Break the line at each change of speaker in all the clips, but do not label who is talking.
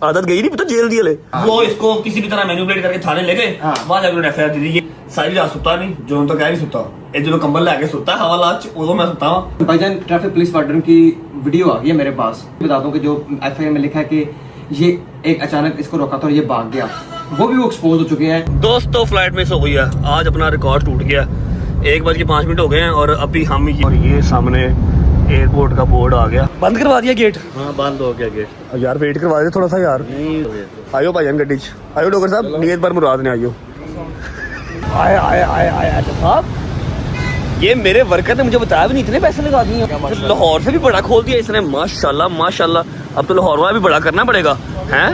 आदत गई नहीं पता जेल दी ले
वो इसको किसी भी तरह मैनिपुलेट करके थाने ले गए वहां जाकर एफआईआर दी थी। सारी रात सुता नहीं जो तो कह नहीं सुता ये जो कंबल लेके सुता हवालात उदो मैं सुता हूं।
भाईजान ट्रैफिक पुलिस वार्डन की वीडियो आ गई है मेरे पास। बता दूं कि जो एफआईआर में लिखा है कि ये एक अचानक इसको रोका था और ये भाग गया, वो भी वो एक्सपोज हो चुके हैं।
दोस्तों फ्लाइट मिस हो गई है, आज अपना रिकॉर्ड टूट गया। 1:05 हो गए हैं और अभी हम और ये सामने एयरपोर्ट का बोर्ड आ गया। बंद करवा दिया गेट।
हाँ बंद हो गया गेट।
यार वेट करवा दे थोड़ा सा यार। आयो भाईजान गड्डी च आयो डॉक्टर साहब नीयत पर मुराद ने आयो। आए आए आए आए साहब ये मेरे वर्कर ने मुझे बताया भी नहीं इतने पैसे लगा दिए। लाहौर से भी बड़ा खोल दिया इसने माशाल्लाह माशाल्लाह। अब तो लाहौर वाला भी बड़ा करना पड़ेगा हैं।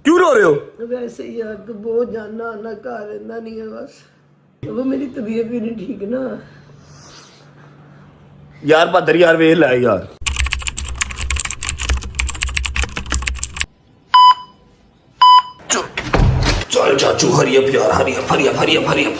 क्यों रो रहे हो?
वैसे यार तो बहुत जाना आना घर रहना नहीं है बस, वो मेरी तबीयत भी नहीं ठीक ना
यार बहादुर यार वे लै यार। चल चाचू हरी अप यार hurry up hurry up hurry up hurry up.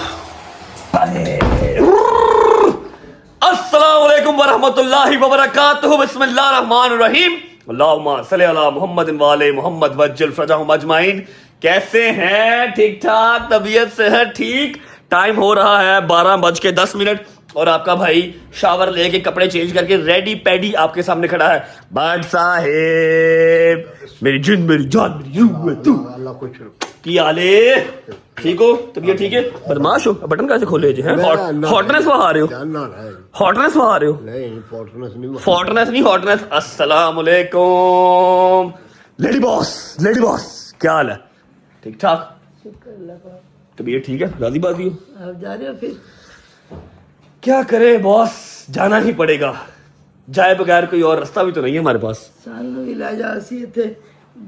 अस्सलाम वालेकुम व रहमतुल्लाहि व बरकातहू। बिस्मिल्लाहिर रहमानिर रहीम। अल्लाहुम्मा सल्ली अला मुहम्मदिन व आले मुहम्मद वज्जल फरजहुम अजमाइन। कैसे हैं? ठीक ठाक, तबीयत सेहत ठीक। टाइम हो रहा है 12:10 और आपका भाई शावर लेके कपड़े चेंज करके रेडी पैडी आपके सामने खड़ा है। बट साहेब मेरी जिन मेरी जान मेरी रूह है तू
अल्लाह खुश रखे।
की आले ठीक हो? तबीयत ठीक है? बदमाश हो? बटन कैसे खोले जी हैं? हॉटनेस वहा रहे हो? हॉटनेस वहा रहे हो?
नहीं फॉर्टनेस नहीं,
फॉर्टनेस नहीं हॉटनेस। अस्सलाम वालेकुम लेडी बॉस क्या हाल है? ठीक ठाक, तबीयत ठीक है? राजी बाजी हो?
आप जा रहे हो फिर?
क्या करे बॉस, जाना ही पड़ेगा। जाए बगैर कोई और रास्ता भी तो नहीं है हमारे पास।
सानू भी ला जा सी इथे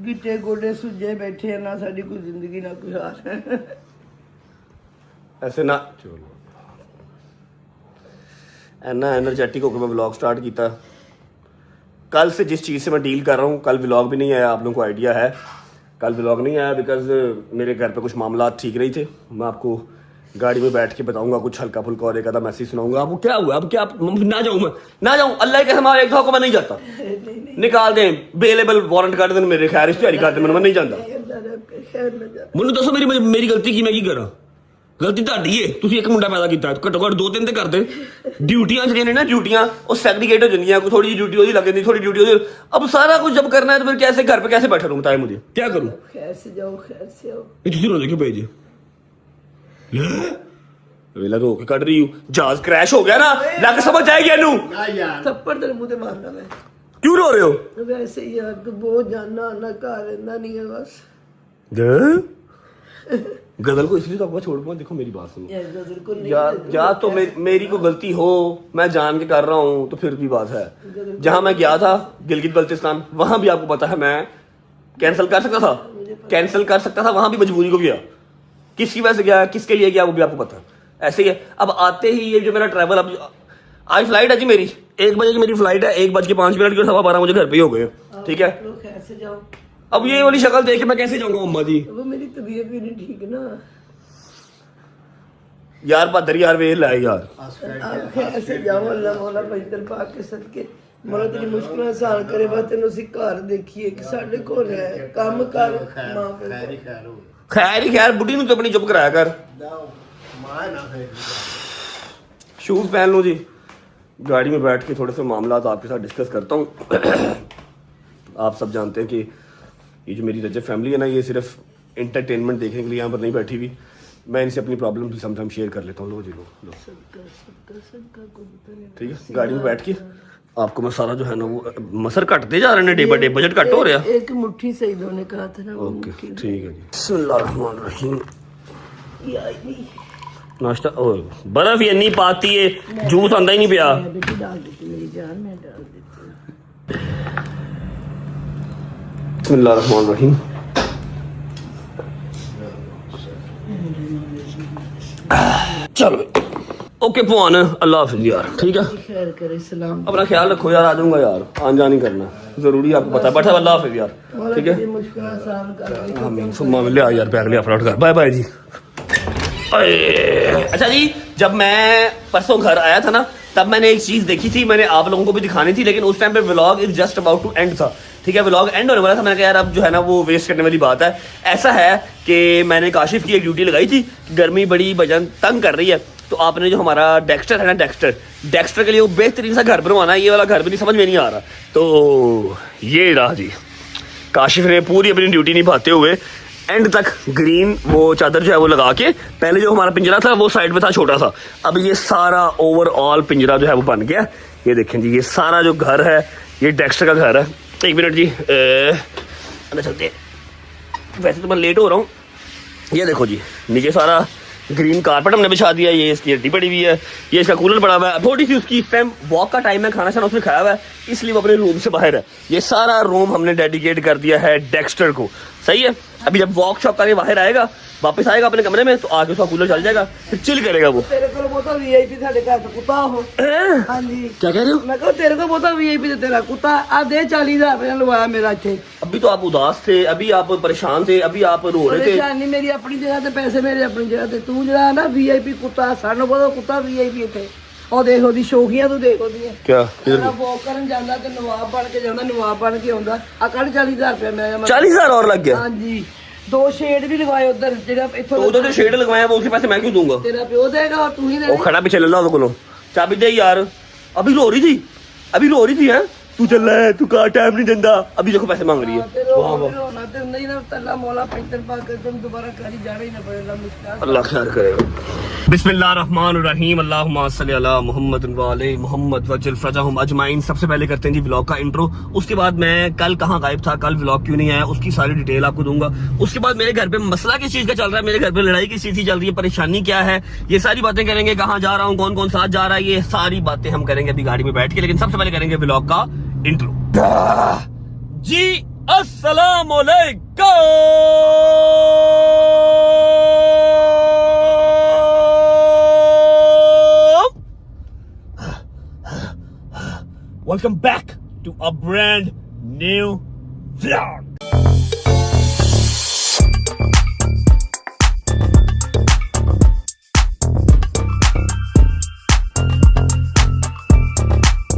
गिट्टे गोडे सुजे बैठे हैं ना, साडी कोई जिंदगी ना कुछ हाल
ऐसे ना एना एनर्जेटिक होकर मैं व्लॉग स्टार्ट किया। कल से जिस चीज़ से मैं डील कर रहा हूँ, कल व्लॉग भी नहीं आया, आप लोगों को आइडिया है। कल व्लॉग नहीं आया बिकॉज मेरे घर पे कुछ मामला ठीक नहीं थे। मैं आपको गाड़ी में बैठ के बताऊंगा कुछ हल्का फुल्का और एक आधा मैसेज सुनाऊंगा आपको। क्या हुआ अब? क्या ना जाऊं मैं? ना जाऊं अल्लाह के हमारे एक को मैं नहीं जाता। निकाल दें बेलेबल वारंट कर दें मेरे खैर इश्तेहारी कर दें, मैं नहीं जानता। मैनू दसो मेरी गलती की मैं की करा? गलती ਤੁਹਾਡੀ है, ਤੁਸੀਂ एक मुंडा पैदा किया घट्टो घट्ट 2-3 ਤੇ ਕਰਦੇ। ड्यूटियां ਜਿਹੜੀਆਂ ਨੇ ਨਾ ड्यूटियां ਉਹ सैग्रीगेट हो ਜਾਂਦੀਆਂ। कोई थोड़ी ड्यूटी ਉਹਦੀ लग जाती, थोड़ी ड्यूटी ਉਹਦੀ। अब सारा कुछ जब करना है तो फिर कैसे घर पे कैसे बैठा रहूं? बताइए मुझे क्या करूं?
खैर से जाओ खैर से आओ।
ये ਤੁਸੀਂ रोज क्यों भेजे? वेला रो के कट रही हूँ। जहाज क्रैश हो गया ना, लग समझ जाएगी एनू।
थप्पड़ तेरे मुंह ते मारना मैं।
क्यों रो रहे हो?
वैसे यार तो बहुत जाना आना घर रहना नहीं है बस।
गजल को इसलिए तो आपको छोड़ दूंगा। देखो मेरी बात सुनो
यार गजल को नहीं
यार, या तो मेरी को गलती हो, मैं जान के कर रहा हूँ तो फिर भी बात है। जहां मैं गया था गिलगित बल्तिस्तान, वहां भी आपको पता है मैं कैंसिल कर सकता था, वहां भी मजबूरी को गया। किसकी वजह से गया, किसके लिए गया, वो भी आपको पता है। ऐसे ही है। अब आते ही ये जो मेरा ट्रैवल, अब आज फ्लाइट है जी मेरी 1 बजे की मेरी फ्लाइट है। 1:05 की 12:15 मुझे घर पे ही हो गए। ठीक है,
तो खैर से जाओ।
अब ये वाली शक्ल देख के मैं कैसे जाऊंगा अम्मा जी?
वो मेरी तबीयत भी नहीं ठीक ना
यार बहादुर यार वे लै यार।
आप खैर से जाओ। अल्लाह मौला पैदल पाक के सदके मौला तेरी मुश्किलें हल करे। बस तेन ਅਸੀਂ ਘਰ ਦੇਖੀਏ कि ਸਾਡੇ ਕੋਲ ਹੈ ਕੰਮ ਕਰ मां पे
खैर ही खैर, बुढ़ी ਨੂੰ तो अपनी चुप कराया कर। शूज पहन लो जी। गाड़ी में बैठ के थोड़े से मामला तो आपके साथ डिस्कस करता हूँ। आप सब जानते हैं कि ये जो मेरी रजब फैमिली है ना, ये सिर्फ इंटरटेनमेंट देखने के लिए यहाँ पर नहीं बैठी हुई। मैं इनसे अपनी प्रॉब्लम भी समटाइम शेयर कर लेता हूँ। लो जी लो। ठीक है, गाड़ी में बैठ के आपको मैं सारा जो है ना वो मसर कटते जा रहे हैं day by day, budget cut हो रहा है।
एक मुट्ठी सही ने कहा था ना।
ओके ठीक है जी। बिस्मिल्लाहिर्रहमानिर्रहीम। नाश्ता बर्फ ही नहीं पाती है, जूस आंदा ही नहीं पिया।
बेटी डाल देती मेरी जान, मैं डाल देती हूँ।
बिस्मिल्लाहिर्रहमानिर्रहीम। चलो ओके भगवान, अल्लाह हाफिज यार। ठीक है,
खैर करे सलाम।
अपना ख्याल रखो यार। आ जाऊंगा यार, आन जान नहीं करना जरूरी है, आपको पता है। बैठा अल्लाह हाफिज यार। ठीक है,
मुश्किल आसान कर
आमीन सुम्मा ले आ यार, बैग ले अपलोड कर। बाय बाय जी। अच्छा जी, जब मैं परसों घर आया था ना तब मैंने एक चीज़ देखी थी, मैंने आप लोगों को भी दिखानी थी, लेकिन उस टाइम पे vlog is just about to end था, ठीक है, व्लॉग एंड होने वाला था। मैंने कहा यार अब जो है ना वो वेस्ट करने वाली बात है। ऐसा है कि मैंने काशिफ की एक ड्यूटी लगाई थी, गर्मी बड़ी भजन तंग कर रही है, तो आपने जो हमारा डेक्स्टर है ना, डेक्स्टर के लिए वो बेहतरीन सा घर बनवाना है, ये वाला घर भी नहीं समझ में नहीं आ रहा। तो ये रहा जी, काशिफ ने पूरी अपनी ड्यूटी निभाते हुए एंड तक ग्रीन वो चादर जो है वो लगा के, पहले जो हमारा पिंजरा था वो साइड में था छोटा सा, अब ये सारा ओवरऑल पिंजरा जो है वो बन गया। ये देखें जी, ये सारा जो घर है ये डेक्स्टर का घर है। एक मिनट जी, अंदर चलते हैं, वैसे तो मैं लेट हो रहा हूँ। ये देखो जी, नीचे सारा ग्रीन कारपेट हमने बिछा दिया, ये इसकी हड्डी पड़ी हुई है, ये इसका कूलर पड़ा हुआ है। थोड़ी सी उसकी इस टाइम वॉक का टाइम है, खाना शाना उसने खाया हुआ है, इसलिए वो अपने रूम से बाहर है। ये सारा रूम हमने डेडिकेट कर दिया है डेक्स्टर को, सही है। अभी जब वॉक शॉप करके बाहर आएगा, वापस आएगा अपने कमरे में, तो आगे उसका कूलर चल जाएगा, फिर चिल करेगा वो।
तेरे को बहुत वीआईपी साडे घर तो कुत्ता हो। हाँ जी,
क्या कह रहे हो?
मैं कहा तेरे को बहुत वीआईपी ते तेरा कुत्ता आ दे 40,000 रुपया लवाया मेरा इत्थे।
अभी तो आप उदास थे, अभी आप परेशान थे, अभी आप रो रहे थे।
परेशानी मेरी अपनी जगह ते, पैसे मेरे अपनी जगह ते। तू जरा ना वीआईपी कुत्ता, सानू बहुत कुत्ता वीआईपी इत्थे। और देखो दी शौकीਆਂ तू देखो दी
क्या
मेरा वॉक करन ਜਾਂਦਾ ਤੇ ਨਵਾਬ ਬਣ ਕੇ ਜਾਂਦਾ, ਨਵਾਬ ਬਣ ਕੇ ਆਉਂਦਾ। ਆ ਕੱਢ 40,000 रुपया मैं
40,000 और लग गया।
हाँ जी, 2 शेड भी लगवाए उधर, जेड़ा इथों
तो उधर जो शेड लगवाया वो उसके पैसे मैं क्यों दूंगा?
तेरा प्यो देगा और तू ही
वो
देगा।
खड़ा पीछे ले लो उसको, चाबी दे यार। अभी रो रही थी, अभी रो रही थी है, तू चल रहा है, तू कहा टाइम नहीं देता, अभी देखो पैसे मांग रही है। वाह वाह,
रोना ते नहीं ना, तल्ला मौला 75 पा के तुम दोबारा कहीं जाना ही ना पड़ेगा मुश्किल।
अल्लाह खैर करेगा। बिस्मिल्लाहिर्रहमानिर्रहीम, अल्लाहुम्मा सल्ली अला मुहम्मद व आले मुहम्मद वजल फरजहुम अजमाइन। सबसे पहले करते हैं जी व्लॉग का इंट्रो, उसके बाद मैं कल कहाँ गायब था, कल व्लॉग क्यों नहीं आया, उसकी सारी डिटेल आपको दूंगा। उसके बाद मेरे घर पे मसला किस चीज का चल रहा है, मेरे घर पे लड़ाई किस चीज की चल रही है, परेशानी क्या है, ये सारी बातें करेंगे। कहाँ जा रहा हूँ, कौन कौन साथ जा रहा है, ये सारी बातें हम करेंगे अभी गाड़ी में बैठ के। लेकिन सबसे पहले करेंगे व्लॉग का इंट्रो जी। अस्सलाम वालेकुम, welcome back to a brand new vlog.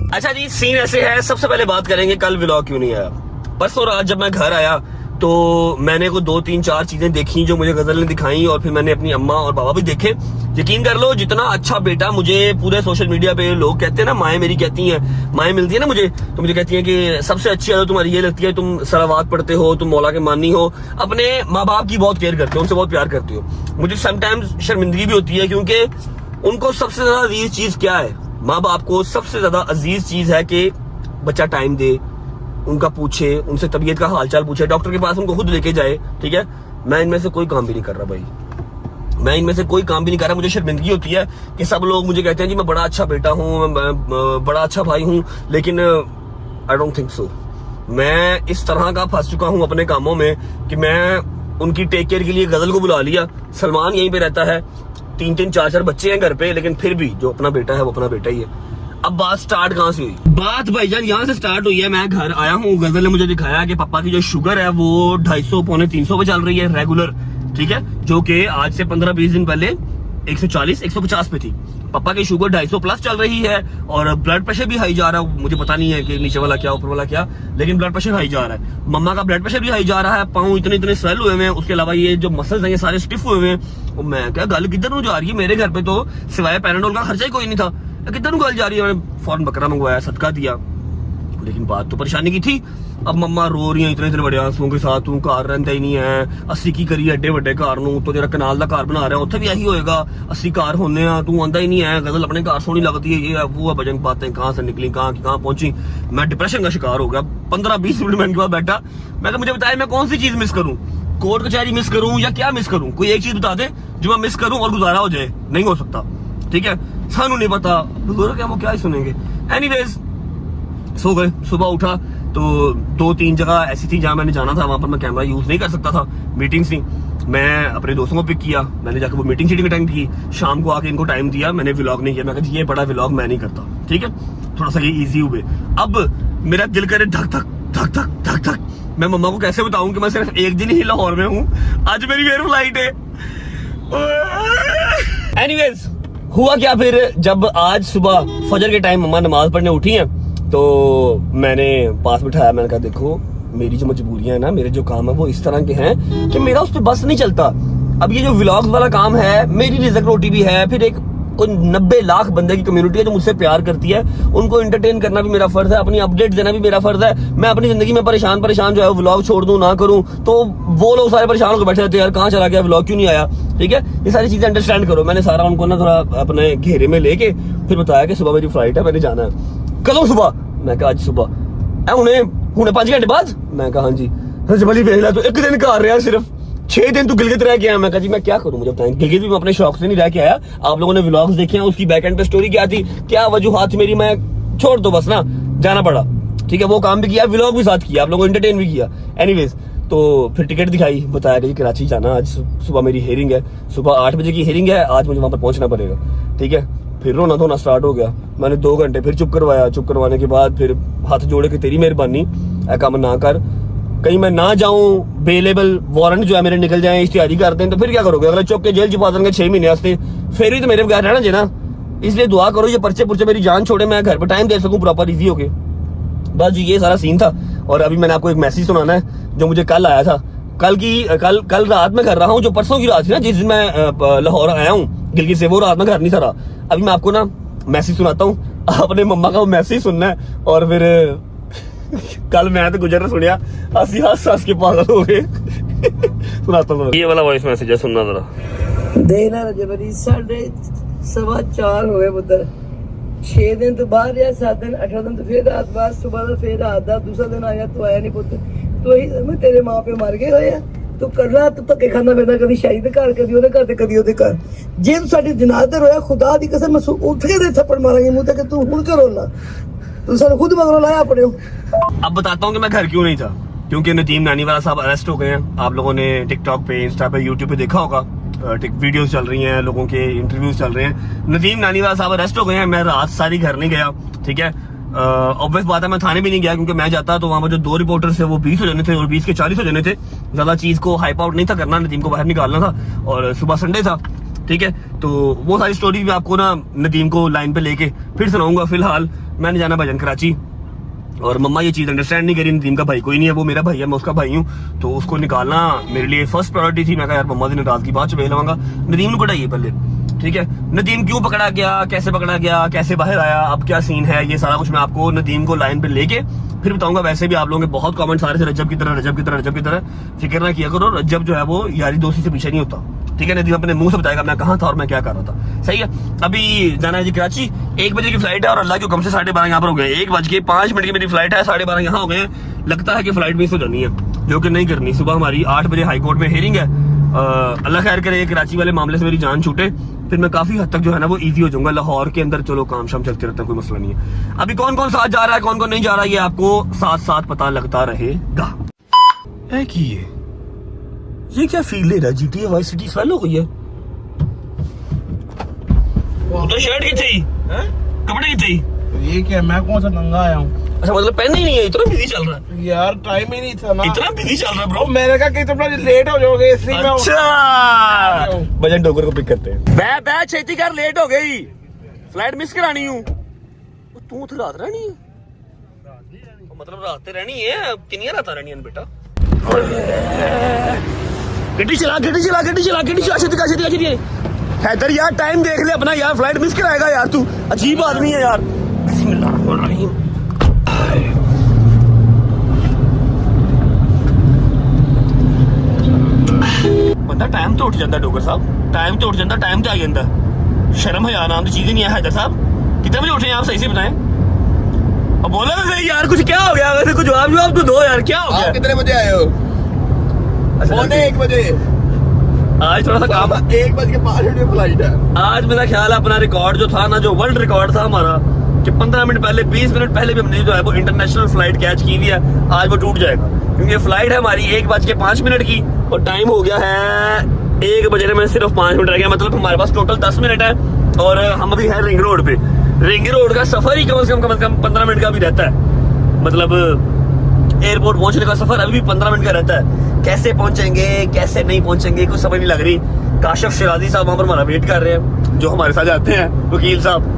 अच्छा जी, सीन ऐसे है, सबसे पहले बात करेंगे कल व्लॉग क्यों नहीं आया। परसों रात जब मैं घर आया तो मैंने को 2 3 4 चीजें देखी जो मुझे गजल ने दिखाई, और फिर मैंने अपनी अम्मा और पापा भी देखे। यकीन कर लो, जितना अच्छा बेटा मुझे पूरे सोशल मीडिया पे लोग कहते हैं ना, माएँ मेरी कहती हैं, माएँ मिलती है ना मुझे, तो मुझे कहती हैं कि सबसे अच्छी आदत तुम्हारी ये लगती है, तुम सलावात पढ़ते हो, तुम मौला के मानी हो, अपने माँ बाप की बहुत केयर करते हो, उनसे बहुत प्यार करते हो। मुझे समटाइम्स शर्मिंदगी भी होती है, क्योंकि उनको सबसे ज्यादा अजीज चीज क्या है, माँ बाप को सबसे ज्यादा अजीज चीज है कि बच्चा टाइम दे, उनका पूछे, उनसे तबीयत का हालचाल पूछे, डॉक्टर के पास उनको खुद लेके जाए, ठीक है। मैं इनमें से कोई काम भी नहीं कर रहा भाई, मैं इनमें से कोई काम भी नहीं कर रहा। मुझे शर्मिंदगी होती है कि सब लोग मुझे कहते हैं जी मैं बड़ा अच्छा बेटा हूँ, मैं बड़ा अच्छा भाई हूँ, लेकिन आई डोंट थिंक सो। मैं इस तरह का फंस चुका हूँ अपने कामों में कि मैं उनकी टेक केयर के लिए गजल को बुला लिया। सलमान यहीं पे रहता है, 3 3 4 4 बच्चे हैं घर पे, लेकिन फिर भी जो अपना बेटा है वो अपना बेटा ही है। अब बात स्टार्ट कहाँ से हुई? बात भाईजान यहाँ से स्टार्ट हुई है। मैं घर आया हूँ, गजल ने मुझे दिखाया कि पापा की जो शुगर है वो 250 पौने 300 पे चल रही है रेगुलर, ठीक है, जो कि आज से 15-20 दिन पहले 140 150 पे थी। पापा की शुगर 250 प्लस चल रही है, और ब्लड प्रेशर भी हाई जा रहा है। मुझे पता नहीं है कि नीचे वाला क्या ऊपर वाला क्या, लेकिन ब्लड प्रेशर हाई जा रहा है। मम्मा का ब्लड प्रेशर भी हाई जा रहा है, पाँव इतने स्वेल हुए हैं, उसके अलावा ये जो मसल्स हैं ये सारे स्टिफ हुए हैं। मैं क्या गल किधर को जा रही है, मेरे घर पे तो सिवाय पैराडोल का खर्चा ही कोई नहीं था, किधर को गल जा रही है। मैंने फौरन बकरा मंगवाया, सदका दिया, लेकिन बात तो परेशानी की थी। अब मम्मा रो रही है इतने बड़े आंसुओं के साथ, तू घर रहता ही नहीं है, 80 की करी एडे ਵੱਡੇ घर नूं, तो तेरा कनाल का घर बना रहा है, उत्थे भी यही होएगा, 80 घर होने आ, तू आंदा ही नहीं है, गजल अपने घर सोनी लगती है, ये है वो है, भजन बातें कहाँ से निकली, कहाँ पहुंची। मैं डिप्रेशन का शिकार हो गया। 15-20 मिनट में इनके पास बैठा, मैं कहा मुझे बताया मैं कौन सी चीज मिस करूं, कोर्ट कचहरी मिस करूं या क्या मिस करूं, कोई एक चीज बता दे जो मैं मिस करूं और गुजारा हो जाए। नहीं हो सकता, ठीक है, सानू नहीं पता, बुजुर्ग है वो क्या ही सुनेंगे। एनीवेज सो गए, सुबह उठा तो 2-3 जगह ऐसी थी जहां मैंने जाना था, वहां पर मैं कैमरा यूज नहीं कर सकता था, मीटिंग्स थी। मैं अपने दोस्तों को पिक किया, मैंने जाकर वो मीटिंग शीटिंग अटेंड की, शाम को आके इनको टाइम दिया, मैंने व्लॉग नहीं किया। मैं कहा ये बड़ा व्लॉग मैं नहीं करता, ठीक है, थोड़ा सा ये इजी हुए। अब मेरा दिल करे धक धक धक धक धक धक, मैं मम्मा को कैसे बताऊं कि मैं सिर्फ एक दिन ही लाहौर में हूँ, आज मेरी फिर फ्लाइट है। एनीवेज हुआ क्या फिर, जब आज सुबह फजर के टाइम मम्मा नमाज पढ़ने उठी हैं तो मैंने पास बिठाया, मैंने कहा देखो मेरी जो मजबूरियां है ना, मेरे जो काम है वो इस तरह के हैं कि मेरा उस पर बस नहीं चलता। अब ये जो व्लॉग्स वाला काम है, मेरी रिज़्क रोटी भी है, फिर एक 90 लाख बंदे की कम्युनिटी है जो मुझसे प्यार करती है, उनको एंटरटेन करना भी मेरा फर्ज है, अपनी अपडेट देना भी मेरा फर्ज है। मैं अपनी जिंदगी में परेशान जो है व्लॉग छोड़ दूं ना करूं तो वो लोग सारे परेशान होकर बैठे रहते हैं, यार कहाँ चला गया व्लॉग, क्यों नहीं आया। ठीक है, ये सारी चीजें अंडरस्टैंड करो। मैंने सारा उनको ना थोड़ा अपने घेरे में लेके फिर बताया कि सुबह मेरी फ्लाइट है, मैंने जाना है। कल सुबह, मैं कहा आज सुबह हुणे 5 घंटे बाद, मैं कहा हाँ जी। रजब अली वेख ला, तो 1 दिन कर रहा है, सिर्फ 6 दिन तू गिलगित रह के आया। मैं कहा जी मैं क्या करूं, मुझे बताएं। गिलगित भी मैं अपने शौक से नहीं रह के आया, आप लोगों ने व्लॉग्स देखे हैं, उसकी बैक एंड पे स्टोरी क्या थी, क्या वजूहात थी मेरी, मैं छोड़ दो बस ना, जाना पड़ा। ठीक है, वो काम भी किया, व्लॉग भी साथ किया, आप लोगों को एंटरटेन भी किया। एनीवेज, तो फिर टिकट दिखाई, बताया कि कराची जाना, आज सुबह मेरी हेयरिंग है, सुबह 8 बजे की हेयरिंग है, आज मुझे वहां पर पहुंचना पड़ेगा। ठीक है, फिर रोना धोना स्टार्ट हो गया। मैंने 2 घंटे फिर चुप करवाया, चुप करवाने के बाद फिर हाथ जोड़े कि तेरी मेहरबानी, काम ना कर, कहीं मैं ना जाऊं, बेलेबल वारंट जो है मेरे निकल जाए, इश्तिहारी करते हैं तो फिर क्या करोगे, अगले चौक के जेल छुपा देंगे 6 महीने वास्ते, फिर भी तो मेरे बगैर रहना चाहिए ना। इसलिए दुआ करो ये पर्चे पुर्चे मेरी जान छोड़े, मैं घर पर टाइम दे सकूं प्रॉपर इजी होके। बस जी ये सारा सीन था। और अभी मैंने आपको एक मैसेज सुनाना है जो मुझे कल आया था, कल रात में कर रहा हूँ, जो परसों की रात थी ना जिस दिन मैं लाहौर आया हूँ गिलगित से, वो रात में घर नहीं था रहा। अभी मैं आपको ना मैसेज सुनाता हूँ, आपने मम्मा का वो मैसेज सुनना है। और फिर कल मैं तो गुजर सुनिया, हंस के पागल हो गए। सुनाता हूँ, ये वाला वॉइस मैसेज है, सुनना जरा।
देखना रजब अली 4:15 हो गए पुत्र, 6 दिन तो बाहर रहा, 7 दिन 8 दिन तो फिर रात बाद, सुबह तो फिर रात दा, दूसरा दिन आया तो आया नहीं पुत्र। तो ही मैं तेरे माँ पे मर गए होया, तू करना तो धक्के खाना पैंदा, कभी शाही दे घर, कभी ਉਹਦੇ ਘਰ ਤੇ कभी ਉਹਦੇ ਘਰ। ਜੇ ਤੂੰ ਸਾਡੀ ਜਨਾਜ਼ ਤੇ ਰੋਇਆ, खुदा ਦੀ कसम मैं ਉੱਠ के दे थप्पड़ मारांगी मुंह ते कि तू हुण करो ना, तू सानू खुद मगरों लाया अपने।
अब बताता हूँ कि मैं घर क्यों नहीं था, क्योंकि नदीम नानीवाला साहब अरेस्ट हो गए हैं। आप लोगों ने टिकटॉक पे, इंस्टा पे, यूट्यूब पे देखा होगा, वीडियोस चल रही हैं, लोगों के इंटरव्यूज चल रहे हैं। नदीम नानीवाला साहब अरेस्ट हो गए हैं। मैं रात सारी घर नहीं गया। ठीक है, ऑब्वियस बात है, मैं थाने भी नहीं गया, क्योंकि मैं जाता तो वहाँ पर जो 2 रिपोर्टर्स थे वो 20 हो जाने थे और 20 के 40 हो जाने थे। ज्यादा चीज को हाइप आउट नहीं था करना, नदीम को बाहर निकालना था, और सुबह संडे था। ठीक है, तो वो सारी स्टोरी भी आपको ना नदीम को लाइन पे लेके फिर सुनाऊंगा। फिलहाल मैंने जाना भजन कराची, और मम्मा ये चीज अंडरस्टैंड नहीं करी, नदीम का भाई कोई नहीं है, वो मेरा भाई है, मैं उसका भाई हूँ, तो उसको निकालना मेरे लिए फर्स्ट प्रायोरिटी थी। मैं कहा यार मम्मा से नाराजगी बाद च लवांगा, नदीम को कटाइए पहले। ठीक है, नदीम क्यों पकड़ा गया, कैसे पकड़ा गया, कैसे बाहर आया, अब क्या सीन है, ये सारा कुछ मैं आपको नदीम को लाइन पे लेके फिर बताऊंगा। वैसे भी आप लोगों के बहुत कमेंट्स आ रहे थे, रजब की तरह, रजब की तरह, रजब की तरह। फिक्र ना किया करो, रजब जो है वो यारी दोस्ती से पीछे नहीं होता। ठीक है, नदीम अपने मुंह से बताएगा मैं कहाँ था और मैं क्या कर रहा था। सही है, अभी जाना है जी कराची, 1 बजे की फ्लाइट है, और अल्लाह के हुक्म से 12:30 यहाँ पर हो गए। 1:05 की मेरी फ्लाइट है, 12:30 यहाँ हो गए। लगता है कि फ्लाइट मिस हो जानी है, जो कि नहीं करनी। सुबह हमारी 8 बजे हाई कोर्ट में हेयरिंग है। अल्लाह खैर करे कराची वाले मामले से मेरी जान छूटे, फिर मैं काफी हद तक जो है ना वो इजी हो जाऊंगा। लाहौर के अंदर चलो काम शाम चलते रहता है, कोई मसला नहीं है। अभी कौन कौन साथ जा रहा है, कौन कौन नहीं जा रहा है, ये आपको साथ साथ पता लगता रहेगा। है कि ये क्या फील ले रहा है, GTA वाइस सिटी स्मेल हो गई है। तो शर्ट की थी, कपड़े की थी,
ये क्या, मैं कौन सा नंगा आया हूँ?
अच्छा मतलब पहनना ही नहीं है, इतना बिजी चल रहा है
यार, टाइम ही नहीं था ना,
इतना बिजी चल रहा है ब्रो।
मैंने कहा कि तुम लोग लेट हो जाओगे, इसलिए मैं
अच्छा, भजन डोगर को पिक करते हैं। मैं छेती कर, लेट हो गई, फ्लाइट मिस करानी हूँ। तू उधर रात रहनी है, मतलब रात रहनी है, कितनी रात रहनी है बेटा। गड्डी चला, गड्डी चला, गड्डी चला, गड्डी चला, छेती कर, छेती कर, छेती कर। हैदर यार टाइम देख ले अपना यार, फ्लाइट मिस कराएगा यार, तू अजीब आदमी है यार। बिस्मिल्लाहिर्रहमानिर्रहीम। बंदा टाइम तो उठ जाता डोगर साहब, टाइम तो उठ जाता, टाइम तो आ जाता। शर्म हया नाम की चीज ही नहीं है। हैदर साहब कितने बजे उठे आप, सही से बताएं। अब बोला ना सही यार, कुछ क्या हो गया, वैसे कुछ जवाब तो दो यार, क्या हो गया।
कितने बजे आए हो? पौने 1 बजे।
आज थोड़ा सा काम,
1:05 फ्लाइट है।
आज मेरा ख्याल है अपना रिकॉर्ड जो था ना, जो वर्ल्ड रिकॉर्ड था हमारा, कि 15 मिनट पहले, 20 मिनट पहले भी हमने जो है वो इंटरनेशनल फ्लाइट कैच की हुई है, आज वो टूट जाएगा। क्योंकि फ्लाइट है हमारी 1:05 की, और टाइम हो गया है 1 बजे में सिर्फ 5 मिनट रह गया। मतलब हमारे पास टोटल 10 मिनट है, और हम अभी है रिंग रोड पे। रिंग रोड का सफर ही कम से कम 15 मिनट का भी रहता है। मतलब एयरपोर्ट पहुंचने का सफर अभी भी 15 मिनट का रहता है। कैसे पहुंचेंगे, कैसे नहीं पहुंचेंगे, कुछ समझ नहीं लग रही। काशिफ शिराजी साहब वहां पर हमारा वेट कर रहे हैं। जो हमारे साथ जाते हैं वकील साहब।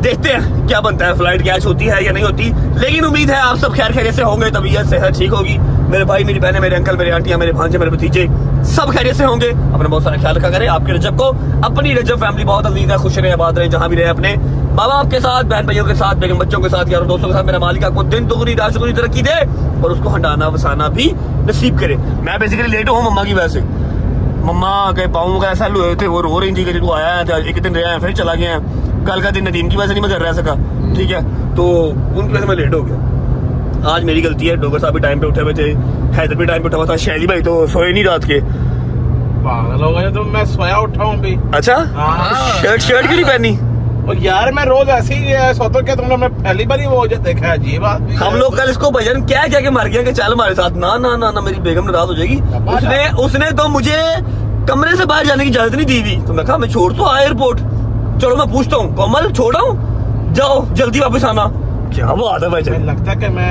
देखते हैं क्या बनता है, फ्लाइट कैच होती है या नहीं होती, लेकिन उम्मीद है आप सब खैर खैरियत से होंगे, तबीयत सेहत ठीक होगी। मेरे भाई, मेरी बहनें, मेरे अंकल, मेरे आंटियां, मेरे भांजे, मेरे भतीजे सब खैरियत से होंगे। अपना बहुत सारा ख्याल रखा करें। आपके रजब को, अपनी रजब फैमिली बहुत अजीज है, खुश रहे, आबाद रहे, जहां भी रहे, अपने माँ बाप के साथ, बहन भाइयों के साथ, बेगम बच्चों के साथ, यारों दोस्तों के साथ। मेरा मालिक आपको दिन दुगनी रात चौगुनी तरक्की दे और उसको हंडाना वसाना भी नसीब करे। मैं बेसिकली लेट हूँ मम्मा की वजह से। मम्मा के पाँव का ऐसा हुए थे, वो रो रही थी कि तू आया है, एक दिन रहे हैं फिर चला गया है। कल का दिन नदीम की वजह से नहीं मैं घर रह सका, ठीक है, तो उनकी वजह से मैं लेट हो गया। आज मेरी गलती है। डोगर साहब भी टाइम पे उठे हुए थे, हैदर भी टाइम पे उठा हुआ था, शैली भाई तो सोए नहीं रात के।
पागल हो गए तो मैं सोया उठा हूँ भी।
अच्छा, शर्ट क्यों नहीं पहनी?
और यार मैं रोज ऐसे ही सोता क्या तुमने, मैं पहली बार ही वो देखा है, अजीब आदमी है।
हम लोग कल इसको भजन क्या क्या के मार गया कि चल हमारे साथ। ना ना ना ना, मेरी बेगम नाराज हो जाएगी। उसने तो मुझे कमरे से बाहर जाने की इजाजत नहीं दी थी, तो मैं कहा मैं छोड़ तो आया एयरपोर्ट, चलो मैं पूछता हूँ कोमल छोड़ा हूँ, जाओ जल्दी वापस आना। क्या बात है भाई,
लगता है कि मैं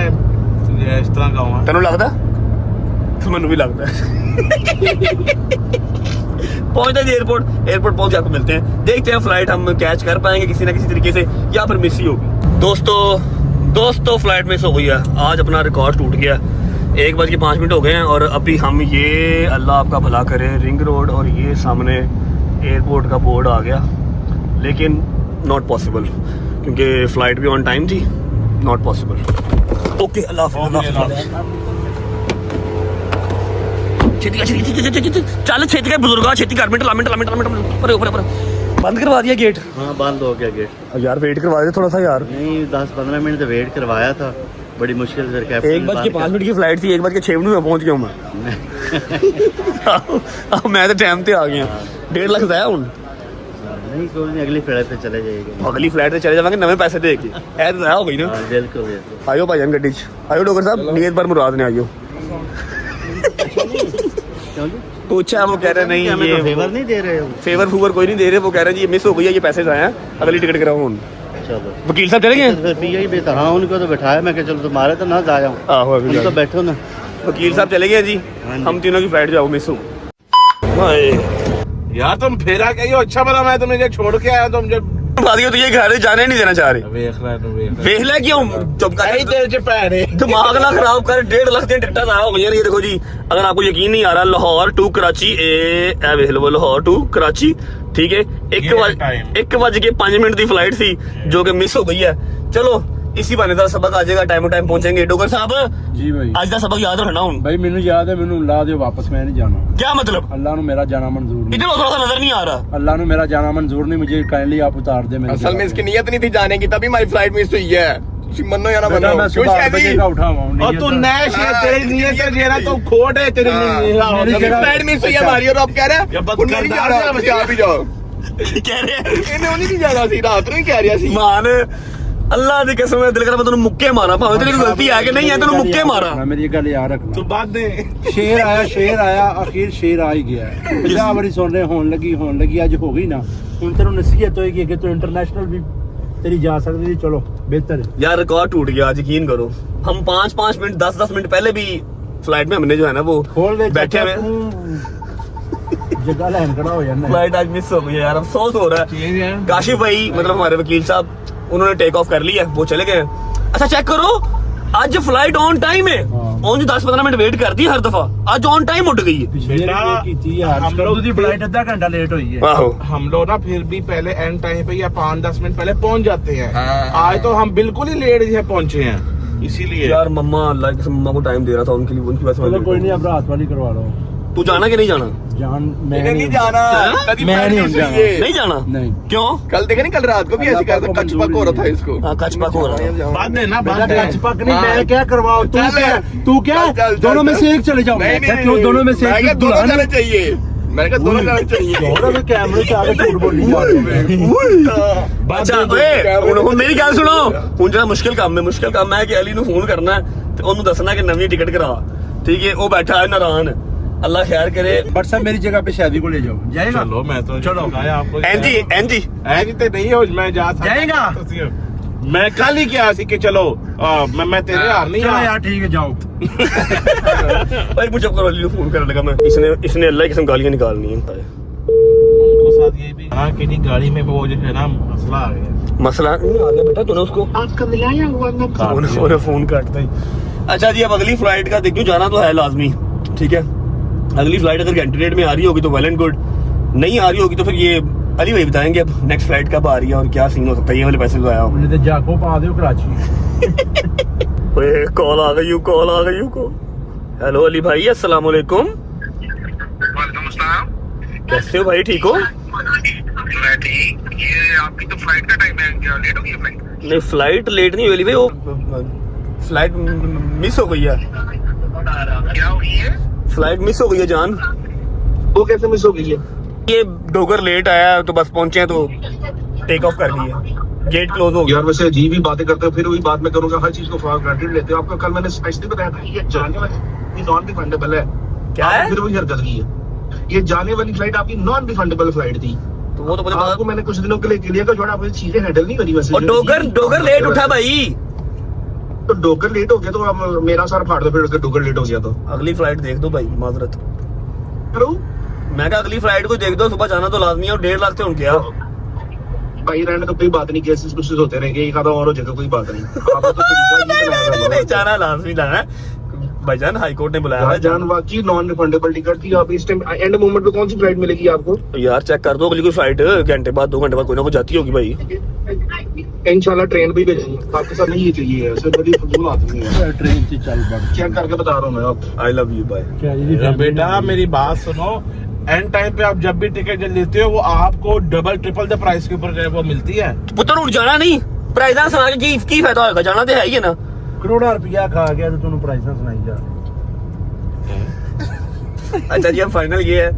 इस तरह का हूँ।
तेनू लगता? तो मैनू भी लगता पहुंचते जी एयरपोर्ट पहुंच के आपको मिलते हैं। देखते हैं फ्लाइट हम कैच कर पाएंगे किसी ना किसी तरीके से या फिर मिस ही होगी। दोस्तों फ्लाइट मिस हो गई है। आज अपना रिकॉर्ड टूट गया। 1:05 हो गए हैं और अभी हम ये, अल्लाह आपका भला करे, रिंग रोड और ये सामने एयरपोर्ट का बोर्ड आ गया, लेकिन नॉट पॉसिबल क्योंकि फ्लाइट भी ऑन टाइम थी। Not possible. ओके, अल्लाह हाफ़िज़। चल छेती का बुजुर्ग छेती कर, मिनट बंद करवा दिया गेट।
हाँ बंद हो गया गेट।
यार वेट करवा दे थोड़ा सा यार।
नहीं 10-15 मिनट तो वेट करवाया था, बड़ी मुश्किल से।
1:05 की फ्लाइट थी, 1:06 में पहुंच गया मैं। मैं तो टाइम पे आ गया। 1.5 लाख जाया हूँ।
नहीं कोई नहीं, अगली फ्लाइट पे चले जाएगा।
अगली फ्लाइट पे चले जाएंगे नवे पैसे दे के। ऐ तो जाया हो गई ना।
बिल्कुल।
आयो भाईजान गड्डी च आयो। डोगर साहब नीयत पर मुराद ने आयो। पूछा, वो कह रहे नहीं ये
फेवर नहीं दे रहे हो।
फेवर कोई नहीं दे रहे। वो कह रहे जी ये मिस हो गई है, ये पैसे जाए हैं, अगली टिकट कराओ।
चलो
वकील साहब चले गए।
फिर पिया ही बेटा। हाँ उनको तो बैठाया, मैं चलो तुम्हारे तो ना जाया हूँ।
आहो अभी
तो बैठो ना।
वकील साहब चले गए जी। हम तीनों की फ्लाइट जाओ मिस हो।
यार तुम फेरा क्या, अच्छा बना मैं तुम्हें छोड़ के आया, तुम जब
तो ये घर जाने नहीं देना चाह रहे। देख ले क्यों चुप कर, दिमाग ना खराब कर। 1.5 लाख की टिकट हो गई। ये देखो जी, अगर आपको यकीन नहीं आ रहा, लाहौर टू कराची, लाहौर टू कराची, ठीक है, 1:05 की फ्लाइट थी जो कि मिस हो गई है। चलो इसी बहाने का सबक आ जाएगा, टाइम पहुंचेंगे। डोगर साहब
जी भाई,
आज का सबक याद रखना हूं
भाई। मैनू याद है, मैनू ला दियो वापस, मैं नहीं जाना।
क्या मतलब?
अल्लाह ने मेरा जाना मंजूर नहीं।
इधर थोड़ा सा नजर नहीं आ रहा।
अल्लाह ने मेरा जाना मंजूर नहीं, मुझे काइंडली आप उतार दे।
असल में इसकी नीयत नहीं थी जाने की, तभी हमारी फ्लाइट मिस हुई है। मनो या ना मनो,
मैं सुबह 8 बजे का उठा हुआ हूं।
और तू नया शेयर, तेरी नीयत है जेरा तो खोट है तेरी फ्लाइट मिस हुई है हमारी, और अब कह रहा है उन्हें नहीं जा रहा, बस आप ही जाओ।
कह रहे हैं
इन्हें नहीं जाना सी, रात ਨੂੰ कह रहा सी।
मान अल्लाह ਦੀ कसम है, दिल कर मैं तेनू मुक्के मारा, भाਵੇਂ तेरी गलती है कि नहीं है, तेनू मुक्के मारा।
मेरी ये गल याद रखना।
तो बात दे,
शेर आया, आखिर शेर आ ही गया है। क्या बड़ी सुन रहे, होने लगी आज हो गई ना। ਹੁਣ ਤੈਨੂੰ नसीहत होएगी कि तू इंटरनेशनल भी तेरी जा सकती थी। चलो बेहतर है
यार, रिकॉर्ड टूट गया आज, यकीन करो। हम 5-5 मिनट 10-10 मिनट पहले भी फ्लाइट में हमने जो है ना वो
खोल दे
बैठे हुए
जगह लैन खड़ा हो जाना।
फ्लाइट आज मिस हो गई है यार, अफसोस हो रहा है। काशिफ भाई मतलब हमारे वकील साहब, उन्होंने टेक ऑफ कर लिया, वो चले गए। अच्छा चेक करो, आज फ्लाइट ऑन टाइम है। ऑन 10-15 मिनट वेट करती है हर दफा, आज ऑन टाइम उठ गई है।
हम लोग की फ्लाइट आधा घंटा लेट हुई है।
आहो,
हम लोग ना फिर भी पहले एंड टाइम पे या 5-10 मिनट पहले पहुंच जाते हैं। आज तो हम बिल्कुल ही लेट ही पहुंचे हैं, इसीलिए।
यार मम्मा, अल्लाह की कसम, मम्मा को टाइम दे रहा था उनके लिए, उनकी वजह से।
कोई नहीं, अब रात वाली करवा लो।
तू जाना कि नहीं जाना?
मैं
नहीं जाना,
मैं नहीं जाना।
नहीं जाना?
नहीं।
क्यों?
कल देखा नहीं, कल रात को भी ऐसे कहा था, कच पक हो रहा था इसको।
हाँ, कच पक हो रहा है।
बाद में ना, बाद
कच पक नहीं, मैं क्या करवाओ? तू क्या
चल,
दोनों में से एक चले जाओ। क्यों दोनों में से एक?
दोनों जाने चाहिए, मैंने कहा दोनों जाने चाहिए।
कैमरे से आगे झूठ बोली
अच्छा ਹੁਣ ਮੇਰੀ ਗੱਲ ਸੁਣੋ। ਹੁਣ ਜਿਹੜਾ ਮੁਸ਼ਕਿਲ ਕੰਮ ਹੈ ਕਿ ਅਲੀ ਨੂੰ ਫੋਨ ਕਰਨਾ ਹੈ ਤੇ ਉਹਨੂੰ ਦੱਸਣਾ ਕਿ ਨਵੀਂ ਟਿਕਟ ਕਰਾ, ठीक है। वो बैठा है नारान, अल्लाह खैर करे।
बट साहब मेरी जगह पे शादी को ले जाओ। जाएगा?
चलो मैं तो
चलो
आपको
एनजी
तो नहीं हो, मैं जा सकता।
जाएगा?
मैं कल ही किया सी कि चलो मैं तेरे हार नहीं।
चलो यार ठीक है, जाओ।
भाई मुझे करो, अली को फोन करने लगा मैं। इसने अल्लाह की कसम गालियां निकालनी है।
उनको साथ ये भी हाँ कि नहीं गाड़ी में वो जो है ना मसला आ गया।
मसला आ गया बेटा, तूने उसको
आपका मिलाया हुआ
उन्होंने फोन काटता ही। अच्छा जी, अब अगली फ्लाइट का देखो, जाना तो है लाजमी, ठीक है। अगली फ्लाइट अगर घंटे डेढ़ में आ रही होगी तो वेल एंड गुड, नहीं आ रही होगी तो फिर ये अली भाई बताएंगे अब नेक्स्ट फ्लाइट कब आ रही है और क्या सीन हो सकता है। ये वाले पैसे तो आया
मुझे तो जाको पा दो कराची।
कॉल आ गई, कॉल आ गई को। हेलो अली भाई, अस्सलाम वालेकुम।
वालेकुम अस्सलाम।
कैसे हो भाई, ठीक हो?
मैं ठीक। ये आपकी तो फ्लाइट का टाइम है, क्या लेट हो गई फ्लाइट?
नहीं फ्लाइट लेट नहीं हुई अली भाई, वो फ्लाइट मिस हो गई है।
क्या हुई है?
फ्लाइट मिस हो गई है जान।
वो कैसे मिस हो गई है?
ये डोगर लेट आया तो बस पहुंचे हैं तो टेक ऑफ कर दिए, गेट क्लोज हो गया।
यार वैसे अजीब ही बातें करते हो, फिर वही बात मैं करूंगा, हर चीज को फॉर ग्रांटेड लेते हो। आपको कल मैंने स्पेशली बताया था ये जाने वाली नॉन रिफंडेबल है।
क्या है?
फिर वही हरकत की है। ये जाने वाली फ्लाइट आपकी नॉन रिफंडेबल फ्लाइट थी।
तो वो तो मुझे
आपको मैंने कुछ दिनों के लिए क्लियर कर छोड़ा, आपने चीजें हैंडल नहीं करी वैसे।
और डोगर लेट उठा भाई।
तो डोगर लेट हो गया तो अब मेरा सर फाड़ दो फिर अगर डोगर लेट हो गया तो।
अगली फ्लाइट देख दो भाई, माजरत।
करो
मैं कहा अगली फ्लाइट को देख दो, सुबह जाना तो लाजमी है और 1.5 लाख से उनके
भाई रहने तो कोई बात नहीं, केसेस कुछ होते रहेंगे, एक आधा और हो जाएगा, कोई बात नहीं। आपको तो तरीका ही बनाया हुआ है।
जाना लाजमी जाना है भाईजान, हाई कोर्ट ने बुलाया है।
जान वाकई नॉन रिफंडेबल टिकट थी। आप इस टाइम एंड मोमेंट पे कौन सी फ्लाइट मिलेगी आपको?
यार चेक कर दो, अगली कोई फ्लाइट घंटे बाद 2 घंटे बाद कोई ना कोई जाती होगी भाई।
इंशाल्लाह ट्रेन भी भेजेंगे आपके साथ। नहीं ये चाहिए ऐसे बड़ी फजूल आदमी है।
ट्रेन से चल पड़।
चेक करके बता रहा हूँ मैं आपको।
I love you bye.
क्या जी
बेटा मेरी बात सुनो, एंड टाइम पे आप जब भी टिकट लेते हो वो आपको डबल ट्रिपल द प्राइस के ऊपर वो मिलती है।
पुत्र उठ जाना नहीं, प्राइस सुना के की फायदा होगा, जाना तो है ही है ना।
करोड़ा रुपया खा गया तो तुम प्राइस सुनाई जा।
अच्छा जी, अब फाइनल ये है,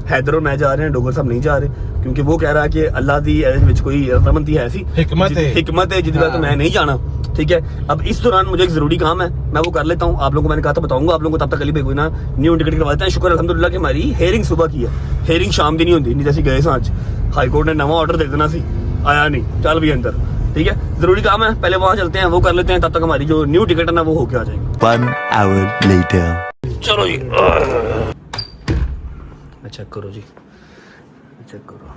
हैदर और मैं जा रहे हैं, डोगर साहब नहीं जा रहे क्योंकि वो कह रहा है कि अल्लाह दी विच कोई रजामंदी है, ऐसी हिकमत है जिस तो मैं नहीं जाना। ठीक है, अब इस दौरान मुझे एक जरूरी काम है, मैं वो कर लेता हूँ। आप लोगों को मैंने कहा था बताऊंगा आप लोगों को, तब तक अली भाई कोई ना न्यू टिकट करवा देते हैं। शुक्र अल्हम्दुलिल्लाह कि हमारी हेयरिंग सुबह की है, हेयरिंग शाम की नहीं होती, नहीं जैसी गए आज हाई कोर्ट ने नवा ऑर्डर दे देना सी, आया नहीं, चल भी अंदर। ठीक है, जरूरी काम है, पहले वहां चलते हैं, वो कर लेते हैं, तब तक हमारी जो न्यू टिकट है ना वो होके आ जाएगी।
1 hour later.
चलो जी, चेक करो जी, चेक करो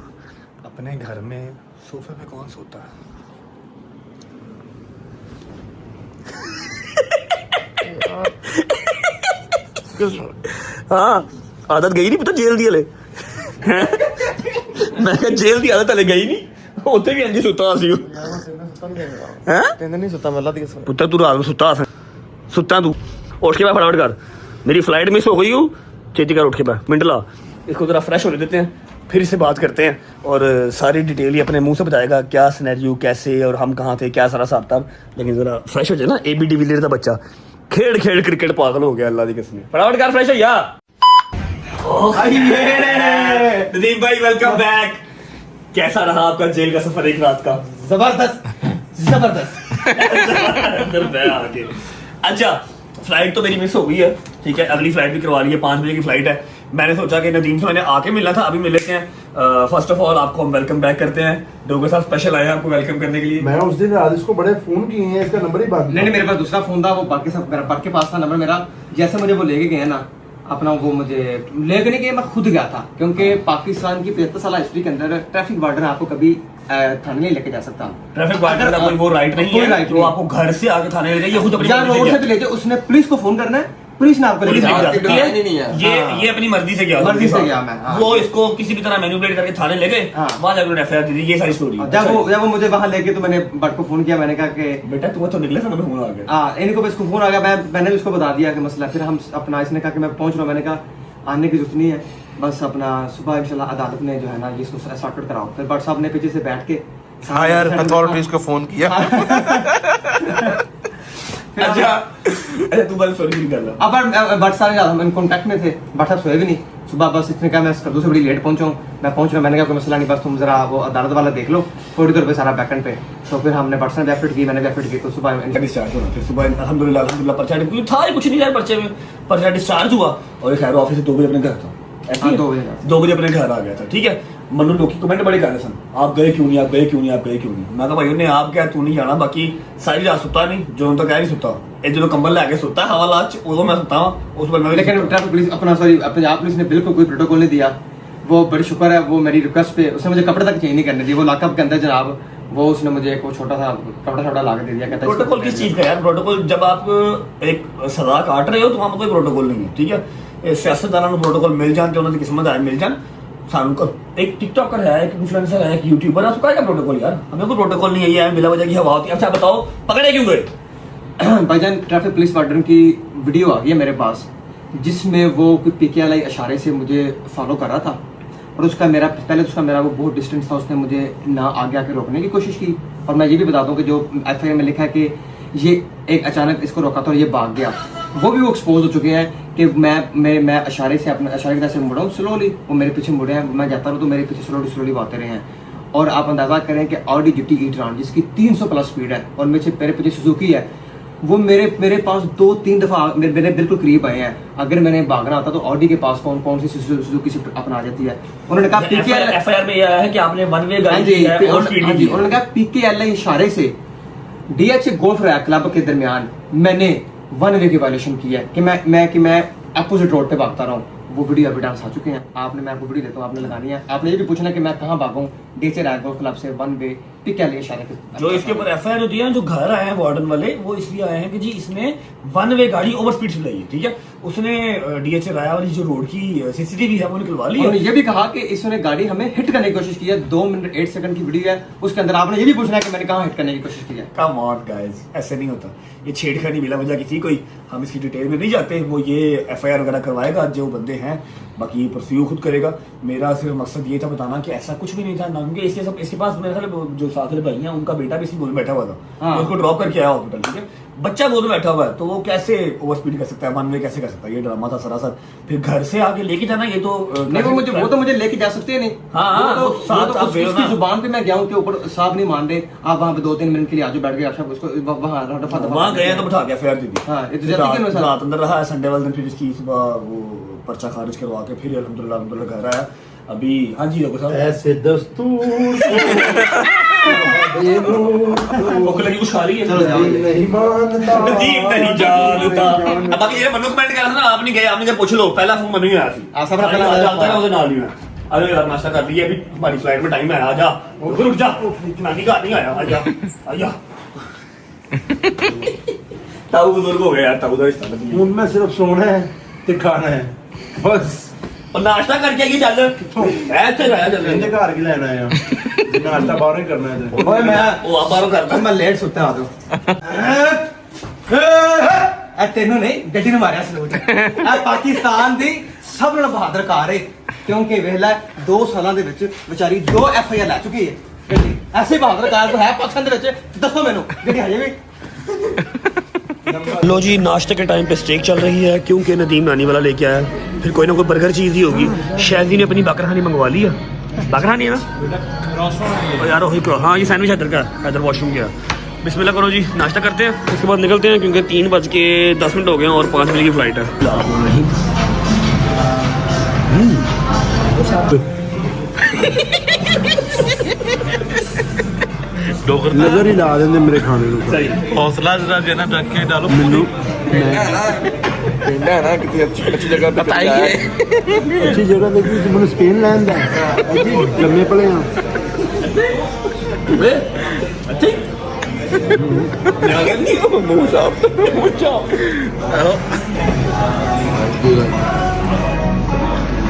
अपने घर में सोफे पे कौन सोता है। हाँ आदत गई नहीं, पता जेल दी हले। मैं कहा जेल दी आदत हले गई नहीं, उत्थे भी इंज सुता सी। पुत्र तू रात में सुता तू उठ के मैं फटाफट कर, मेरी फ्लाइट मिस हो गई हूँ, छेती कर उठ के मैं मिनट ला, इसको जरा फ्रेश होने देते हैं, फिर इससे बात करते हैं और सारी डिटेल ही अपने मुंह से बताएगा क्या सिनेरियो कैसे और हम कहाँ थे, क्या सारा हिसाब था। लेकिन जरा फ्रेश हो जाए ना, AB डिविलियर का बच्चा खेल खेल क्रिकेट पागल हो गया, अल्लाह की कसम। फटाफट कर फ्रेश हो यार। नदीम भाई वेलकम बैक, कैसा रहा आपका जेल का सफर एक रात का?
जबरदस्त।
अच्छा फ्लाइट तो मेरी मिस हो गई है, ठीक है, अगली फ्लाइट भी करवा ली है, 5 बजे की फ्लाइट है। मैंने सोचा कि नदीम से मैंने आके मिलना था, अभी मिल लेते हैं। फर्स्ट ऑफ ऑल आपको हम वेलकम बैक करते हैं, डोगर साहब स्पेशल आए हैं आपको वेलकम करने के लिए।
मैं उस दिन रात इसको बड़े फोन किए हैं, इसका नंबर ही बाकी
नहीं मेरे पास दूसरा फोन था, वो बाकी सब मेरा बाकी के पास था नंबर मेरा। जैसे मुझे वो लेके गए ना अपना, वो मुझे लेके नहीं गए, मैं खुद गया था, क्योंकि पाकिस्तान की 75 साल हिस्ट्री के अंदर ट्रैफिक वार्डन आपको कभी थाने नहीं लेके जा सकता।
ट्रैफिक वार्डन का कोई वो राइट नहीं है तो आपको घर से आके थाने ले जाइए, खुद अपनी
रोड से ले जाए, उसने पुलिस को फोन करना है, पुलिस ने आपको
ये अपनी मर्जी से गया,
मर्जी से गया मैं। हाँ।
वो इसको किसी भी तरह मैनिपुलेट करके थाने ले गए, वहां जाकर FIR दी थी, ये सारी स्टोरी।
जब वो मुझे वहां लेके, तो मैंने बट को फोन किया, मैंने कहा कि
बेटा तुम्हें तो निकले समय फोन आ गया।
हाँ, इनको बस को फोन आ गया, मैंने उसको बता दिया कि मसला, फिर हम अपना, इसने कहा कि मैं पहुंच रहा हूँ, मैंने कहा आने की जरूरत नहीं है, बस अपना सुबह इंशाल्लाह अदालत में जो है ना इसको सॉर्ट आउट कराओ। फिर बट साहब ने पीछे से बैठ के
अथॉरिटीज को फोन किया।
अच्छा तू बस सॉरी नहीं कर रहा।
अब बट साहब हम इन कांटेक्ट में थे, बट साहब सोए भी नहीं सुबह, बस इसने कहा मैं कद्दू से बड़ी लेट पहुंचा हूँ, मैं पहुंच रहा हूँ, मैंने कहा कोई मसला नहीं, बस तुम जरा वो अदालत वाला देख लो, थोड़ी देर पे सारा बैकेंड पे। तो फिर हमने बट साहब एफर्ट की, मैंने एफर्ट की, तो सुबह
डिस्चार्ज हुआ, फिर सुबह अल्हम्दुलिल्लाह पर्चा था ही कुछ नहीं यार, पर्चे में पर्चा डिस्चार्ज हुआ और खैर ऑफिस से 2 बजे अपने घर था, 2 बजे अपने घर आ गया था। ठीक है, मनु लोग कमेंट बड़े कर रहे सन, आप गए क्यों नहीं, आप गए क्यों नहीं, आप गए क्यों नहीं। मैं कहा भाई ने आप क्या, तू नहीं जाना, बाकी सारी रात सुता नहीं, जो तो कह नहीं सुता, जो कंबल लेके सुता हवालात उदो मैं सुता उस पर। लेकिन
ट्रैफिक पुलिस अपना सॉरी पंजाब पुलिस ने बिल्कुल कोई प्रोटोकॉल नहीं दिया, वो बड़ी शुक्र है, वो मेरी रिक्वेस्ट पे उसने मुझे कपड़े तक चेंज नहीं करने दिए। वो लॉकअप के अंदर जनाब वो उसने मुझे एक वो छोटा सा कपड़ा ला के दे दिया। कहता है
प्रोटोकॉल किस चीज का यार? प्रोटोकॉल जब आप एक सजा काट रहे हो तो वहां पर कोई प्रोटोकॉल नहीं है, ठीक है। सियासतदानों को प्रोटोकॉल मिल जान, उन्होंने किस्मत आए मिल जान। सानू का एक टिकटॉकर है, एक इन्फ्लुएंसर है, एक यूट्यूबर है, उसका क्या प्रोटोकॉल यार? हमें कोई प्रोटोकॉल नहीं है, ये बिला वजह की हवा होती है। अच्छा बताओ पकड़े क्यों गए?
भाईजान ट्रैफिक पुलिस वार्डन की वीडियो आ गई है मेरे पास, जिसमें वो कोई पीकेएल इशारे से मुझे फॉलो कर रहा था, और उसका मेरा वो बहुत डिस्टेंस था। उसने मुझे ना आगे आके रोकने की कोशिश की। और मैं ये भी बता दूं कि जो एफआईआर में लिखा है कि ये एक अचानक इसको रोका था और ये भाग गया, वो भी वो एक्सपोज हो चुके हैं कि मैं इशारे की तरह से मुड़ा हूँ स्लोली, वो मेरे पीछे मुड़े हैं, मैं जाता रहूँ तो मेरे पीछे स्लोली वो आते रहे हैं। और आप अंदाजा करें कि ऑडी GT e-tron जिसकी 300 प्लस स्पीड है और मेरे पीछे सुजुकी है, वो मेरे पास 2-3 दफा मेरे बिल्कुल करीब आए हैं। अगर मैंने भागना होता तो ऑडी के पास कौन सी सुजुकी स्विफ्ट अपना जाती है। उन्होंने कहा
एफआईआर में यह आया है कि आपने वन वे गाड़ी दी है और स्पीड दी है।
उन्होंने कहा पीकेएल इशारे से DH गोल्फ रैक क्लब के दरमियान मैंने वन वे की वायलेशन की है कि मैं अपोजिट रोड पे भागता रहा हूँ। वो वीडियो अभी डांस आ चुके हैं। मैं आपको वीडियो देता हूँ, आपने लगानी है। आपने ये भी पूछना कि मैं कहाँ भागूं, DH रैक गोल्फ क्लब से वन वे पीकेएल इशारे के।
जो इसके ऊपर एफआईआर होती है, जो घर आए हैं वार्डन वाले, वो इसलिए आए हैं कि जी इसने वन वे गाड़ी ओवर स्पीड चलाई है, ठीक है। उसने DH राया वाली जो रोड की सीसीटीवी है वो निकलवा ली है।
उन्होंने ये भी कहा कि इसने गाड़ी हमें हिट करने की कोशिश की है। 2 मिनट 8 सेकंड की वीडियो है, उसके अंदर आपने ये भी पूछना है कि मैंने कहाँ हिट करने की कोशिश की है।
कम ऑन गाइस, ऐसे नहीं होता। ये छेड़खानी बिला वजह की थी कोई, हम इसकी डिटेल में नहीं जाते। वो ये एफआईआर वगैरह करवाएगा जो बंदे हैं, बाकी ये परस्यू खुद करेगा। मेरा सिर्फ मकसद ये था बताना कि ऐसा कुछ भी नहीं था ना, क्योंकि इसके पास मेरे ख्याल जो साथ वाले भाई हैं उनका बेटा भी इसी गोल में बैठा हुआ था।
हाँ।
उसको ड्रॉप करके आया हॉस्पिटल, ठीक है। बच्चा गोल में बैठा हुआ है तो वो कैसे ओवर स्पीड कर सकता है, वन वे कैसे कर सकता है? ये ड्रामा था सरासर। फिर घर से आगे लेके जाना, ये तो
नहीं, वो तो मुझे लेके जा सकते नहीं।
हाँ,
वो
साथ
तो
आप
उसकी जुबान पे मैं गया हूँ कि ऊपर साहब नहीं मान रहे, आप वहाँ पे 2-3 मिनट के लिए आजू बैठ गए, आप उसको
वहाँ गए तो बिठा के एफआईआर दी थी।
हाँ, ये तो ज्यादा क्यों है सर?
रात अंदर रहा है, संडे वाले दिन फिर इसकी सुबह वो पर्चा खारिज करवा के फिर अल्हम्दुलिल्लाह घर आया अभी। हाँ जी डॉक्टर साहब,
ऐसे दस्तूर
भूख लगी कुछ खा रही है?
चलो जाओ।
नहीं मानता
नदीम नहीं जानता। अब बाकी ये मनु कमेंट कर रहा था ना, आप नहीं गए, आपने क्या पूछ लो, पहला फोन मनु ही आया थी।
आप सब ना पहला
आता है उधर नाल ही है। अरे यार नाश्ता कर लिया, अभी हमारी फ्लाइट में टाइम है, आ जा रुक जा, नानी का नहीं आया, आ जा ताऊ बुजुर्ग हो गया यार, ताऊ का रिश्ता नहीं है।
उनमें सिर्फ सोना है ते खाना है बस।
और नाश्ता करके आइए, चल ऐसे रहा चल
इनके घर की लेना है नाश्ता बाहर ही करना है।
ओए
वो आप बाहरों करता
मैं लेट सुत्ता आ दो तेनों नहीं गड्डी ने मारिया सलूट। पाकिस्तान दी सब नाल बहादुर कार है, क्योंकि वेला 2 सालों दे विच बेचारी 2 एफआईआर ला चुकी है गड्डी। ऐसी बहादुर कार तो है पाकिस्तान दे विच, दसो मैनू गड्डी हजे भी।
लो जी, नाश्ते के टाइम पे स्टेक चल रही है क्योंकि नदीम नानी वाला लेके आया। फिर कोई ना कोई बर्गर चीज़ ही होगी। शायद ने अपनी बकरहानी मंगवा ली है, बकरहानी है ना और यार वही। हाँ ये सैंडविच हैदर का, हैदर वॉशरूम गया। बिस्मिल्लाह करो जी, नाश्ता करते हैं, उसके बाद निकलते हैं क्योंकि 3:10 हो गए और 5 बजे की फ्लाइट है।
नजर ही ला देंगे मेरे खाने को।
सही
हौसला जरा देना रख के डालो।
मैनू
पिंड है ना किसी अच्छी जगह पे
बताइए।
अच्छी जगह देखी तो मैंने स्पेन लैंड है जम्मे पड़े हैं।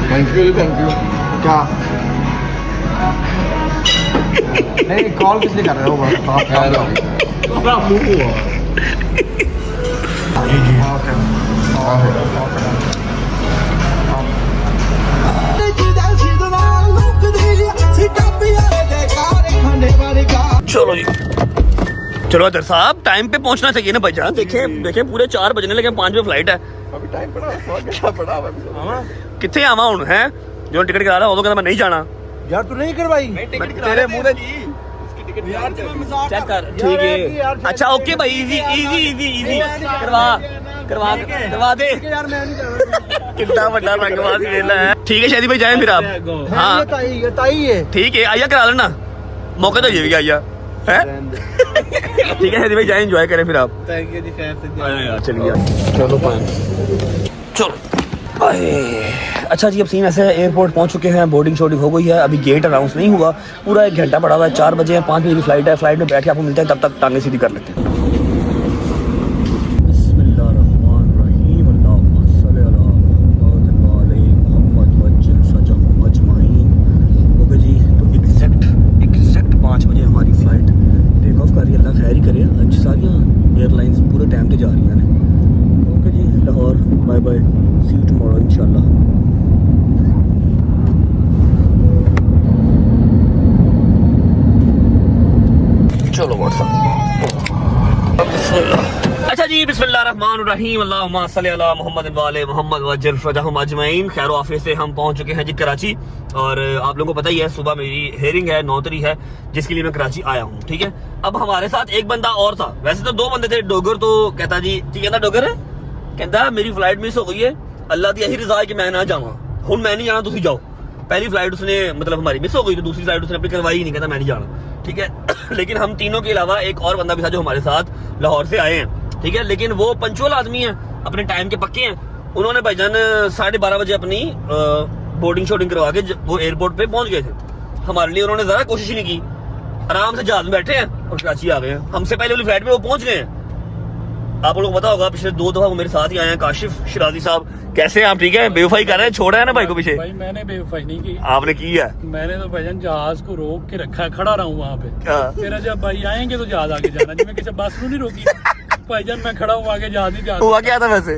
थैंक यू
क्या नहीं कॉल किस लिए कर रहे हो?
चलो जी, चलो अदर साहब, टाइम पे पहुंचना चाहिए ना भाईजान। देखे पूरे 4 बजने लगे, 5 बजे फ्लाइट है।
अभी टाइम पड़ा
कितने आवा हूं है जो टिकट करा रहा, वो तो कहता मैं नहीं जाना।
यार तू नहीं करवाई
तेरे मुंह
चेक कर, ठीक है। अच्छा ओके भाई, इजी करवा दे
यार मैं नहीं जाना।
कितना बड़ा रंगबाज वेला है। ठीक है शादी भाई, जाए फिर आप। हाँ
ताई है
ठीक है, आइया करा लेना, मौका तो ये भी आइया है। ठीक है शादी भाई, जाए एंजॉय करें फिर आप।
थैंक यू जी, खैर से
चलिए चलो चलो अच्छा जी, अब सीन ऐसे है, एयरपोर्ट पहुंच चुके हैं, बोर्डिंग शोर्डिंग हो गई है, अभी गेट अनाउंस नहीं हुआ, पूरा 1 घंटा पड़ा हुआ है, 4 बजे है, 5 बजे की फ्लाइट है, फ्लाइट में बैठ के आपको मिलते हैं, तब तक टांगे सीधी कर लेते हैं। ओके जी, तो एग्जैक्ट 5 बजे हमारी फ्लाइट टेक ऑफ कर रही है, अल्लाह खैर ही करे, आज सारी एयरलाइंस पूरे टाइम पे जा रही हैं। ओके जी, Lahore bye bye, see you tomorrow इंशाल्लाह। चलो अच्छा जी, बिस्मिल्लाहिर्रहमानिर्रहीम, अल्लाहुम्मा सल्ली अला मुहम्मद व आले मुहम्मद वज्जल फरजहुम अजमईन। खैर वाफियत से हम पहुंच चुके हैं जी कराची, और आप लोगों को पता ही है सुबह मेरी हेयरिंग है 9 तारीख है, जिसके लिए मैं कराची आया हूँ। ठीक है, अब हमारे साथ एक बंदा और था, वैसे तो 2 बंदे थे। डोगर तो कहता जी की कहता डोगर है, कहता मेरी फ्लाइट मिस हो गई है, अल्लाह की यही रजा है कि मैं ना जाऊँ, हुण मैं नहीं जाना, तुम जाओ। पहली फ्लाइट उसने मतलब हमारी मिस हो गई, तो दूसरी फ्लाइट उसने अपनी करवाई ही नहीं, कहता मैं नहीं जाना। ठीक है लेकिन हम तीनों के अलावा एक और बंदा भी था जो हमारे साथ लाहौर से आए हैं। ठीक है, लेकिन वो पंचुअल आदमी है, अपने टाइम के पक्के हैं। उन्होंने भाईजान 12:30 बजे अपनी बोर्डिंग शोर्डिंग करवा के वो एयरपोर्ट पे पहुंच गए थे। हमारे लिए उन्होंने जरा कोशिश ही नहीं की, आराम से जहाज में बैठे हैं और कराची आ गए हैं। हमसे पहले वाली फ्लाइट में वो पहुंच गए हैं। आप लोगों को पता होगा पिछले 2 दफा वो मेरे साथ ही आए हैं। काशिफ शिराजी साहब, कैसे हैं आप? ठीक है, बेवफाई कर रहे हैं, छोड़ा है ना भाई को पीछे?
भाई मैंने बेवफाई नहीं की,
आपने की है।
मैंने तो भाईजान जहाज को रोक के रखा है, खड़ा रहा हूँ वहाँ पे।
हाँ।
फिर जब भाई आएंगे तो जहाज आगे जाना, जी मैं किसी बस को नहीं रोकी भाईजान, मैं खड़ा हूँ आगे, जहाज ही जहाज।
हुआ क्या था वैसे?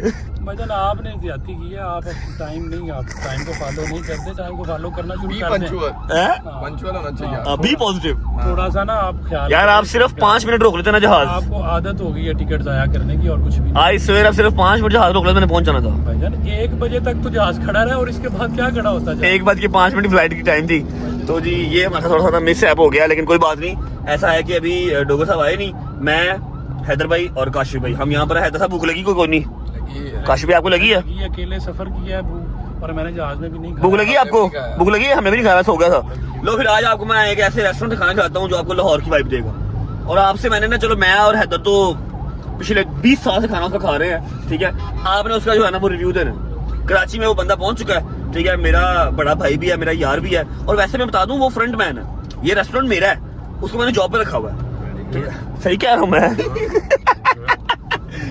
भाईजान आपने ज्यादती की है, आप टाइम को फॉलो नहीं करते, टाइम को फॉलो करना शुरू कर दें।
अभी पॉजिटिव
थोड़ा सा ना आप ख्याल
यार, आप सिर्फ 5 मिनट रोक लेते ना जहाज।
आपको आदत हो गई है टिकट जाया करने की और कुछ भी नहीं।
आज सवेरे सिर्फ 5 मिनट जहाज रोक लेते, मैंने पहुंच जाना था।
भाईजान 1 बजे तक तो जहाज खड़ा रहा और इसके बाद क्या खड़ा होता है?
1 बज के 5 मिनट फ्लाइट की टाइम थी। तो जी ये हमारा थोड़ा सा मिस ऐप हो गया, लेकिन कोई बात नहीं। ऐसा है कि अभी डोगर साहब आए नहीं, मैं, हैदर भाई और काशिफ भाई, हम यहाँ पर। हैदर साहब भूख लगी? कोई नहीं। काशिफ भाई आपको लगी है?
अकेले सफर किया है और मैंने जहाज में भी नहीं।
भूख लगी आपको? भूख लगी है? हमें भी नहीं खाया, सो गया था। लो फिर आज आपको मैं एक ऐसे रेस्टोरेंट से खाना खिलाता हूँ जो आपको लाहौर की वाइब देगा। और आपसे मैंने ना, चलो मैं और हैदर तो पिछले 20 साल से खाना उसका खा रहे हैं। ठीक है, आपने उसका जो है ना वो रिव्यू देना। कराची में वो बंदा पहुंच चुका है। ठीक है, मेरा बड़ा भाई भी है, मेरा यार भी है, और वैसे मैं बता दूं वो फ्रंट मैन है। ये रेस्टोरेंट मेरा है, उसको मैंने जॉब पे रखा हुआ है। ठीक है, सही कह रहा हूँ मैं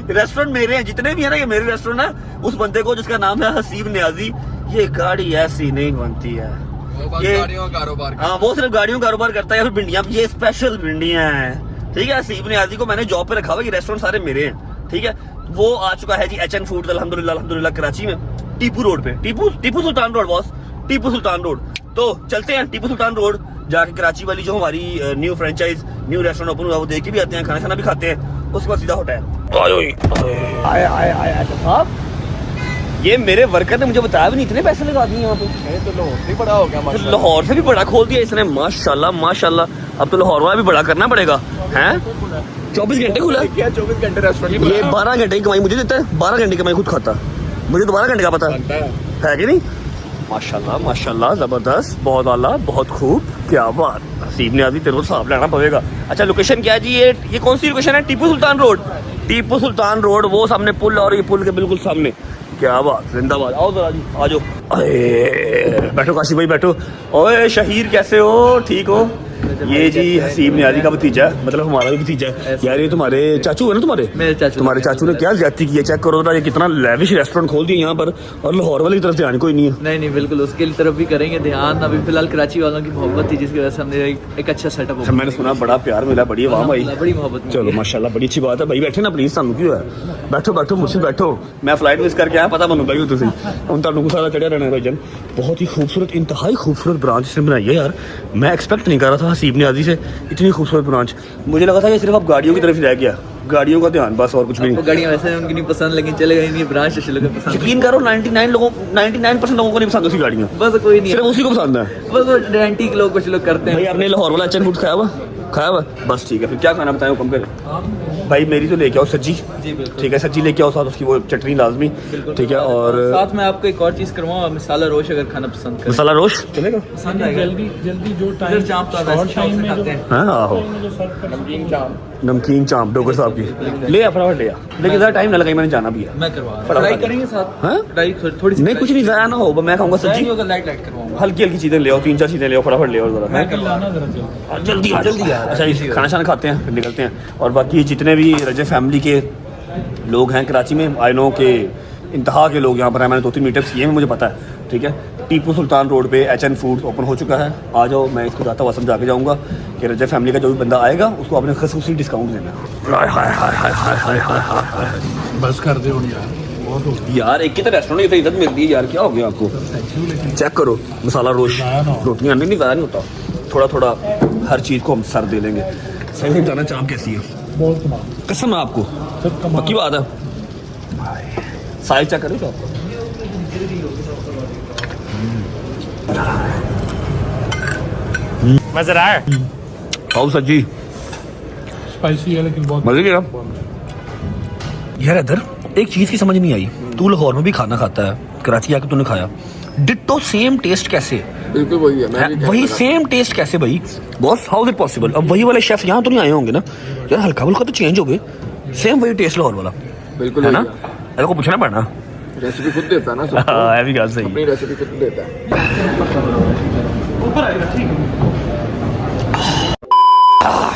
रेस्टोरेंट मेरे हैं, जितने भी है ना ये मेरे रेस्टोरेंट है। उस बंदे को जिसका नाम है हसीब नियाजी, ये गाड़ी ऐसी नहीं बनती है, ये गाड़ियों का कारोबार, हाँ वो सिर्फ गाड़ियों का कारोबार करता है, या फिर भिंडियां, ये स्पेशल भिंडियां हैं। ठीक है, हसीब नियाजी को मैंने जॉब पे रखा हुआ, ये रेस्टोरेंट सारे मेरे हैं। ठीक है, वो आ चुका है जी HN फूड अल्हम्दुलिल्लाह कराची में, टीपू रोड पे, Tipu Sultan road boss, Tipu Sultan road. तो चलते हैं टीपू सुल्तान रोड, जाके कराची वाली जो हमारी new franchise, new restaurant open हुआ वो देख के भी आते हैं, खाना भी खाते हैं, उसके बाद सीधा होटल। साहब ये मेरे वर्कर ने मुझे बताया भी नहीं, इतने पैसे लगा दिए यहाँ पे। तो लाहौर से बड़ा हो गया, लाहौर से भी बड़ा खोल दिया इसने, माशाल्लाह माशाल्लाह। अब तो लाहौर वाला भी बड़ा करना पड़ेगा। हैं 24 घंटे खुला क्या? 24 घंटे रेस्टोरेंट, ये 12 घंटे की कमाई मुझे देता है, 12 घंटे की कमाई खुद खाता, मुझे तो 12 घंटे का पता है कि नहीं। माशाल्लाह माशाल्लाह, जबरदस्त, बहुत आला, बहुत खूब, क्या बात। हसीब नियाजी तेरे को साफ लेना पड़ेगा। अच्छा लोकेशन क्या है जी? ये कौन सी लोकेशन है? टीपू सुल्तान रोड, टीपू सुल्तान रोड, वो सामने पुल, और ये पुल के बिल्कुल सामने। क्या बात, जिंदाबाद। आओ जरा जी, आ जाओ, बैठो काशिफ भाई बैठो। ओए शहीर कैसे हो? ठीक हो? ये जी हसीब नियाजी का भतीजा है, मतलब हमारा भी भतीजा है यार। ये तुम्हारे चाचू है ना? तुम्हारे चाचू ने क्या ज्यादती की है, चेक करो ना, ये कितना लेविश रेस्टोरेंट खोल दिया यहाँ पर, और लाहौर वाली तरफ ध्यान कोई नहीं है।
नहीं बिल्कुल, उसके तरफ भी करेंगे ध्यान। अभी फिलहाल कराची वालों की मोहब्बत थी, जिसकी वजह से हमने एक अच्छा सेटअप हो।
मैंने सुना बड़ा प्यार मिला, बड़ी आवाम आई,
बड़ी मोहब्बत।
चलो माशाल्लाह, बड़ी अच्छी बात है भाई। बैठे ना प्लीज, सानू क्यों है? बैठो बैठो, मुझसे बैठो, मैं फ्लाइट मिस करके आया, पता बनू भाई तुम हम तुम सारा चढ़िया रहना भाईजान। बहुत ही खूबसूरत, इंतहाई खूबसूरत ब्रांच इसने बनाई है यार। मैं एक्सपेक्ट नहीं कर रहा था हसीब नियाजी से इतनी खूबसूरत ब्रांच। मुझे लगा था कि सिर्फ अब गाड़ियों की तरफ ही रह गया, गाड़ियों का ध्यान बस, और कुछ भी नहीं।
गाड़ियां वैसे उनकी नहीं पसंद, लेकिन चले गई नहीं ब्रांच लोगों को पसंद।
यकीन करो 99% लोगों को नहीं पसंद उसकी गाड़ियाँ,
बस कोई नहीं,
सिर्फ उसी को पसंद है,
बस वो एंटीक लोग कुछ लोग करते हैं।
भाई आपने लाहौर वाला HN फूड खाया हुआ? बस ठीक है, फिर क्या खाना बताएं, हुक्म करें भाई। मेरी तो लेके आओ सज्जी, ठीक है, सज्जी लेके आओ, साथ उसकी वो चटनी लाजमी, ठीक है। और
साथ में आपको एक और चीज करवाऊँ, मसाला रोश अगर खाना पसंद करें।
मसाला रोश चलेगा?
जल्दी जो टाइम
चाप तो
टाइम में
खाते हैं।
हाँ आहो,
जो सर्व कर
नमकीन चांप डोगर साहब की ले आ फटाफट ले आ, लेकिन ज़्यादा टाइम ना लगे, मैंने जाना भी है।
मैं करवा
फटाफट
फ्राई
आ जा।
करेंगे साथ
हाँ?
फ्राई थोड़ी सी
नहीं कुछ नहीं ज़्यादा ना हो, मैं खाऊंगा
फ्राई
सब्जी,
नहीं होगा, लाइट लाइट करवाऊंगा।
हल्की हल्की चीज़ें ले आओ, 3-4 चीज़ें ले आओ, फटाफट ले आओ जरा।
मैं कर लाना जरा जल्दी।
जल्दी आ जल्दी आ। अच्छा ये खाना शाना खाते हैं फिर निकलते हैं। और बाकी जितने भी रजब फैमिली के लोग हैं कराची में, आई नो के इंतहा के लोग यहाँ पर हैं, मैंने 2-3 मीटअप्स किए हैं, मुझे पता है, ठीक है। टीपू सुल्तान रोड पे HN फूड्स ओपन हो चुका है, आ जाओ। मैं इसको जाता हुआ समझा के जाऊँगा कि रजब फैमिली का जो भी बंदा आएगा उसको आपने खसूसी डिस्काउंट देना है। हाय हाय हाय हाय हाय हाय हाय।
बस कर दे यार, बहुत हो गया
यार एक ही तो रेस्टोरेंट की इज्जत मिलती है यार, क्या हो गया आपको? चेक करो मसाला रोश, रोटियाँ नहीं ज़्यादा नहीं होता, थोड़ा थोड़ा हर चीज़ को हम सर दे लेंगे। सही से बताना चाँप कैसी है,
बहुत कमाल।
कसम है आपको, पक्की बात है। साइज चेक करें आपको,
मजा आया?
खाओ सज्जी,
स्पाइसी है लेकिन बहुत
मजे किया यार। इधर एक चीज़ की समझ नहीं आई, तू लाहौर में भी खाना खाता है, कराची आके तूने खाया, डिट्टो सेम टेस्ट कैसे?
बिल्कुल वही है, मैं भी
वही सेम टेस्ट कैसे भाई? Boss how is it possible? अब वही वाले शेफ यहाँ तो नहीं आए होंगे ना यार, हल्का फुल्का तो चेंज हो गए, सेम वही टेस्ट लाहौर वाला
बिल्कुल
है ना? ऐसा को पूछना पड़ना,
रेसिपी खुद देता है ना,
हाँ भी गल सही।
अपनी रेसिपी खुद देता है।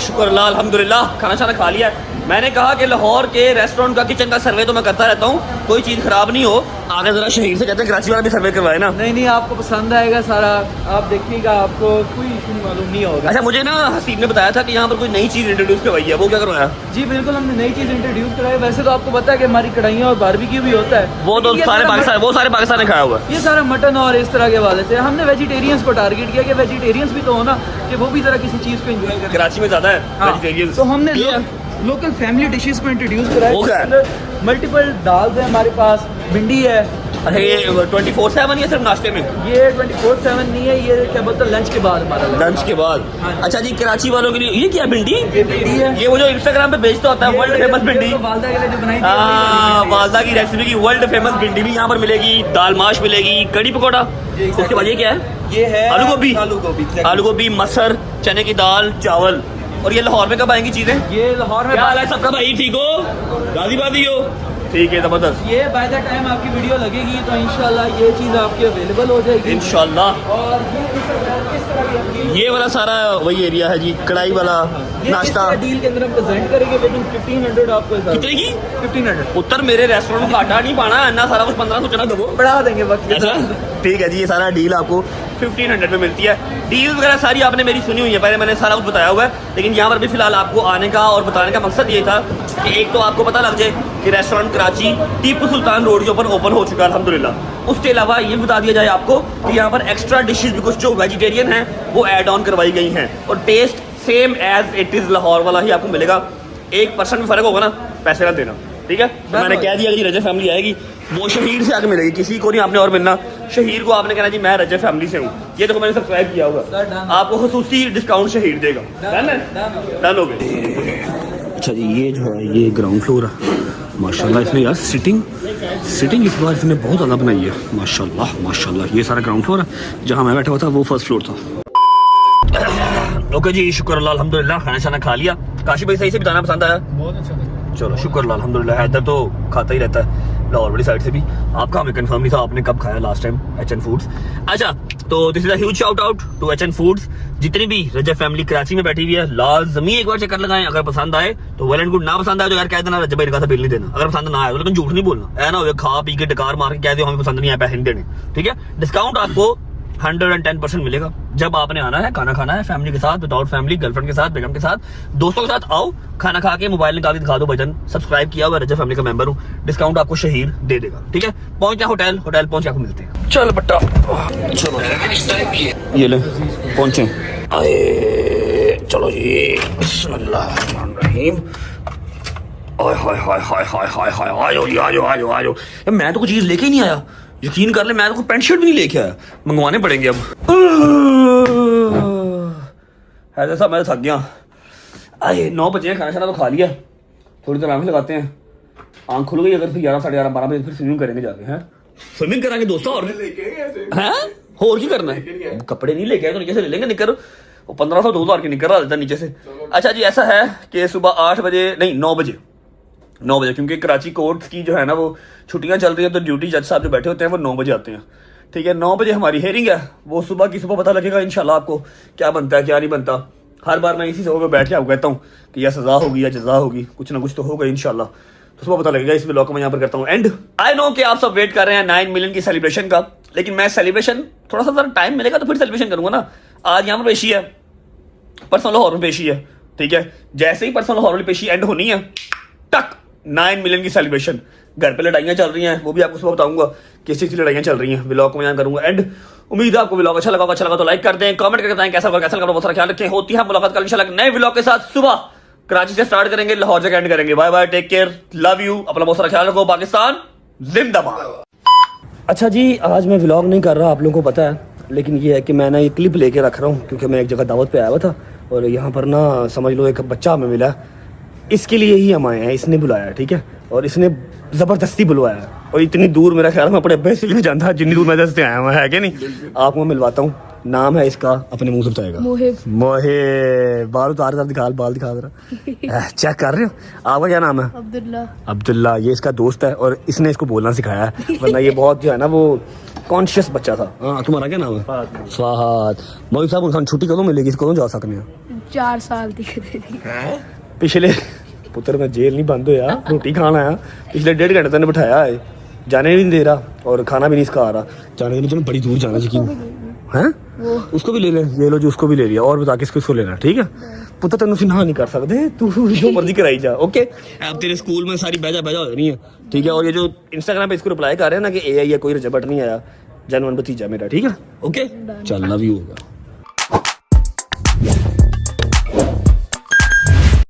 शुक्र अल्लाह अल्हम्दुलिल्लाह, खाना शाना खा लिया। मैंने कहा कि लाहौर के रेस्टोरेंट का किचन का सर्वे तो मैं करता रहता हूँ, कोई चीज़ खराब नहीं हो। आगे जरा शहीर से कहते हैं कराची वाला भी सर्वे करवाए ना।
नहीं नहीं, आपको पसंद आएगा सारा, आप देखिएगा, आपको कोई इशू मालूम नहीं होगा।
अच्छा मुझे ना हसीब ने बताया था कि यहाँ पर कोई नई चीज़ इंट्रोड्यूस करवाई है, वो क्या करवाया?
जी बिल्कुल, हमने नई चीज़ इंट्रोड्यूस कराई। वैसे तो आपको पता है कि हमारी कढ़ाइयाँ और बारबेक्यू भी होता है,
वो तो
ये
सारे
सारा
पाकिस्तान, वो सारे पाकिस्तान ने खाया हुआ है।
ये सारा मटन और इस तरह के वाले से हमने वेजिटेरियंस को टारगेट किया कि वेजिटेरियंस भी तो हो ना, कि वो भी जरा किसी चीज़ को एंजॉय करें।
कराची में ज़्यादा है
हाँ,
वेजिटेरियन,
तो हमने लोकल फैमिली डिशेस को इंट्रोड्यूस कराया।
वो क्या है?
मल्टीपल दाल है हमारे पास, भिंडी है।
अच्छा ये 24/7 या सिर्फ नाश्ते में?
ये 24/7 नहीं है, ये क्या बोलते हैं लंच के बाद हमारा
लंच के बाद।
हाँ।
अच्छा जी, कराची वालों के लिए ये क्या भिंडी?
ये भिंडी है,
ये वो जो इंस्टाग्राम पे बेचता होता है, वर्ल्ड फेमस भिंडी।
तो वालदा के लिए जो बनाई थी,
हाँ, वालदा की रेसिपी की वर्ल्ड फेमस भिंडी भी यहाँ पर मिलेगी, दाल माश मिलेगी, कड़ी पकौड़ा। उसके बाद ये क्या है?
ये है
आलू गोभी।
आलू
गोभी, मसर, चने की दाल, चावल। और ये लाहौर में कब आएंगी चीजें?
ये लाहौर में
क्या हाल है सबका भाई? ठीक हो? गाजीबादी हो? ठीक है, जबरदस्त।
ये बाय द टाइम आपकी वीडियो लगेगी तो इंशाल्लाह ये चीज़ आपकी अवेलेबल हो जाएगी
इंशाल्लाह।
और ये इस तरह की अपनी
ये वाला सारा वही एरिया है जी, कढ़ाई वाला नाश्ता।
डील के अंदर हम प्रेजेंट करेंगे, लेकिन 1500 आपको
कितने की?
1500
उत्तर मेरे रेस्टोरेंट में घाटा नहीं पाना है ना, सारा कुछ 1500 चना दो।
बढ़ा देंगे वक्त के
ऐसा?
साथ।
ठीक है जी, ये सारा डील आपको 1500 में मिलती है। डील वगैरह सारी आपने मेरी सुनी हुई है, पहले मैंने सारा कुछ बताया हुआ है, लेकिन यहाँ पर भी फिलहाल आपको आने का और बताने का मकसद ये था कि एक तो आपको पता लग जाए कि रेस्टोरेंट कराची टीपू सुल्तान रोड के ऊपर ओपन हो चुका है अल्हम्दुलिल्लाह। उसके अलावा ये बता दिया जाए आपको कि यहाँ पर एक्स्ट्रा डिशेज भी कुछ जो वेजिटेरियन हैं वो ऐड ऑन करवाई गई हैं, और test same as it is Lahore वाला ही आपको मिलेगा। 1% भी फर्क होगा ना, पैसे ना देना, ठीक है? तो मैंने कह दिया कि रजब फैमिली आएगी वो शहीर से आके मिलेगी, किसी को नहीं आपने और मिलना। शहीर को आपने कहना जी मैं रजब फैमिली से हूँ, ये देखो मैंने सब्सक्राइब किया होगा, आपको खसूसी डिस्काउंट शहीर देगा। डन हो गए। अच्छा जी, ये जो है ये ग्राउंड फ्लोर है माशाल्लाह। इसमें यार सिटिंग इस बार इसने बहुत ज़्यादा बनाई है माशाल्लाह माशाल्लाह। ये सारा ग्राउंड फ्लोर है, जहाँ मैं बैठा हुआ था वो फर्स्ट फ्लोर था। ओके जी, शुक्र अल्लाह अल्हम्दुलिल्लाह, खाना शाना खा लिया। काशी भाई सही से बताना पसंद आया?
बहुत अच्छा था।
चलो शुक्र अल्लाह अल्हम्दुलिल्लाह। हैदर तो खाता ही रहता है लाहौर वाली साइड से भी। आपका हमें कंफर्म नहीं था आपने कब खाया लास्ट टाइम HN फूड्स। अच्छा, तो this is a huge shout out to HN foods. जितनी भी रजब फैमिली कराची में बैठी हुई है, लाजमी एक बार चक्कर लगाएं। अगर पसंद आए तो वेल एंड गुड, ना पसंद आए तो यार कह देना रजब भाई का बिल नहीं देना। अगर पसंद ना आए तो लेकिन झूठ नहीं बोलना, ऐसा ना हो खा पी के डकार मार के कह दो हमें पसंद नहीं आया पैसे नहीं देने, ठीक है? डिस्काउंट आपको 110% मिलेगा जब आपने आना है, खाना खाना है फैमिली के साथ, विदाउट फैमिली, गर्लफ्रेंड के साथ, बेगम के साथ, दोस्तों के साथ आओ, खाना खा के मोबाइल निकाल के दिखा दो बटन, सब्सक्राइब किया हुआ रजब फैमिली का मेंबर हूँ, डिस्काउंट आपको शहीर दे देगा, ठीक है? पहुंच जाए होटल पहुंच के आपको मिलते हैं। चल बट्टा, चलो ये ले पहुंचे, आए चलो जी, बिस्मिल्लाहिर्रहमानिर्रहीम। हाय हाय हाय हाय हाय हाय हाय, आजो जी आजो आजो आजो। यार मैं तो कोई चीज लेके ही नहीं आया, यकीन कर ले, मैं तो कोई पैंट शर्ट भी नहीं लेके आया, मंगवाने पड़ेंगे अब। है साहब मैं तो थक गया। अरे 9 बजे खाना शाना तो खा लिया, थोड़ी देर आंखें लगाते हैं, आंख खुल गई अगर फिर 11, साढ़े 11, 12 बजे फिर स्विमिंग करेंगे जाके। हैं स्विमिंग कराएंगे दोस्तों, और हैं और क्या करना है? कपड़े नहीं लेके आए तो नीचे से ले लेंगे निकर, वो 1500 2000 की निकल रहा था नीचे से। अच्छा जी ऐसा है कि सुबह 8 बजे नहीं 9 बजे क्योंकि कराची कोर्ट की जो है ना वो छुट्टियां चल रही हैं, तो ड्यूटी जज साहब जो बैठे होते हैं वो 9 बजे आते हैं, ठीक है। 9 बजे हमारी हेयरिंग है, वो सुबह की सुबह पता लगेगा इंशाल्लाह आपको क्या बनता है क्या नहीं बनता। हर बार मैं इसी सभा पे बैठ के आपको कहता हूँ कि या सजा होगी या जजा होगी, कुछ ना कुछ तो होगा इंशाल्लाह। तो सुबह पता लगेगा। इस व्लॉग को मैं यहाँ पर करता हूँ एंड। आई नो कि आप सब वेट कर रहे हैं 9 मिलियन की सेलिब्रेशन का, लेकिन मैं सेलिब्रेशन थोड़ा सा टाइम मिलेगा तो फिर सेलिब्रेशन करूंगा ना। आज यहाँ पर पेशी है, परसों लाहौर में पेशी है, ठीक है। जैसे ही परसों लाहौर वाली पेशी एंड होनी है, टक 9 मिलियन की सेलिब्रेशन। घर पे लड़ाइयाँ चल रही हैं, वो भी आपको सुबह बताऊंगा किस चीज़ की लड़ाइयाँ चल रही हैं, व्लॉग को मैं यहाँ करूंगा एंड। उम्मीद है आपको व्लॉग अच्छा लगा तो लाइक कर दें, कमेंट करके बताएं कैसा लगा बहुत सारा ख्याल रखें। होती है मुलाकात कल इंशाल्लाह नए व्लॉग के साथ। सुबह कराची से स्टार्ट करेंगे, लाहौर से एंड करेंगे। Bye bye, take care, love you, अपना बहुत सारा ख्याल रखो। पाकिस्तान जिंदाबाद। अच्छा जी आज मैं व्लॉग नहीं कर रहा, आप लोगों को पता है, लेकिन ये है कि मैं ना ये क्लिप लेके रख रहा हूँ क्योंकि मैं एक जगह दावत पे आया हुआ था और यहाँ पर ना समझ लो एक बच्चा हमें मिला, इसके लिए ही हम आए हैं, इसने बुलाया, ठीक है। और इसने ज़बरदस्ती बुलवाया और इतनी दूर मेरा ख्याल मैं अपने अब्बे से नहीं जानता जितनी दूर मैं से आया हुआ है कि नहीं। आपको मैं मिलवाता हूँ, नाम है इसका, अपने मुंह से बताएगा। मोहिब। बाल उतार बाल दिखा जरा चेक कर रहे हो। आपका क्या नाम है? अब्दुल्ला। ये इसका दोस्त है और इसने इसको बोलना सिखाया है, वरना ये बहुत जो है ना वो कॉन्शियस बच्चा था। हाँ तुम्हारा क्या नाम है? फहद। मोहिब साहब छुट्टी कदों मिलेगी, इसको जा सकते हैं?
4 साल की
पिछले पुत्र में जेल नहीं बंद होया, रोटी खाना आया, पिछले 1.5 घंटे तक बिठाया है, जाने नहीं दे रहा और खाना भी नहीं इसका आ रहा। जाने मुझे बड़ी दूर जाना यकीन है। उसको भी ले ले, ये लो जी उसको भी ले लिया। और बता किसको लेना, ठीक है। पुत्र तेन ना नहीं कर सकते, तू जो मर्जी कराई जा, ओके। अब तेरे स्कूल में सारी बेजा हो रही है, ठीक है। और ये जो इंस्टाग्राम पे इसको रिप्लाई कर रहे हैं ना कि AI है, कोई रिजल्ट नहीं आया, जनवन भतीजा मेरा, ठीक है, ओके। चल लव यू होगा।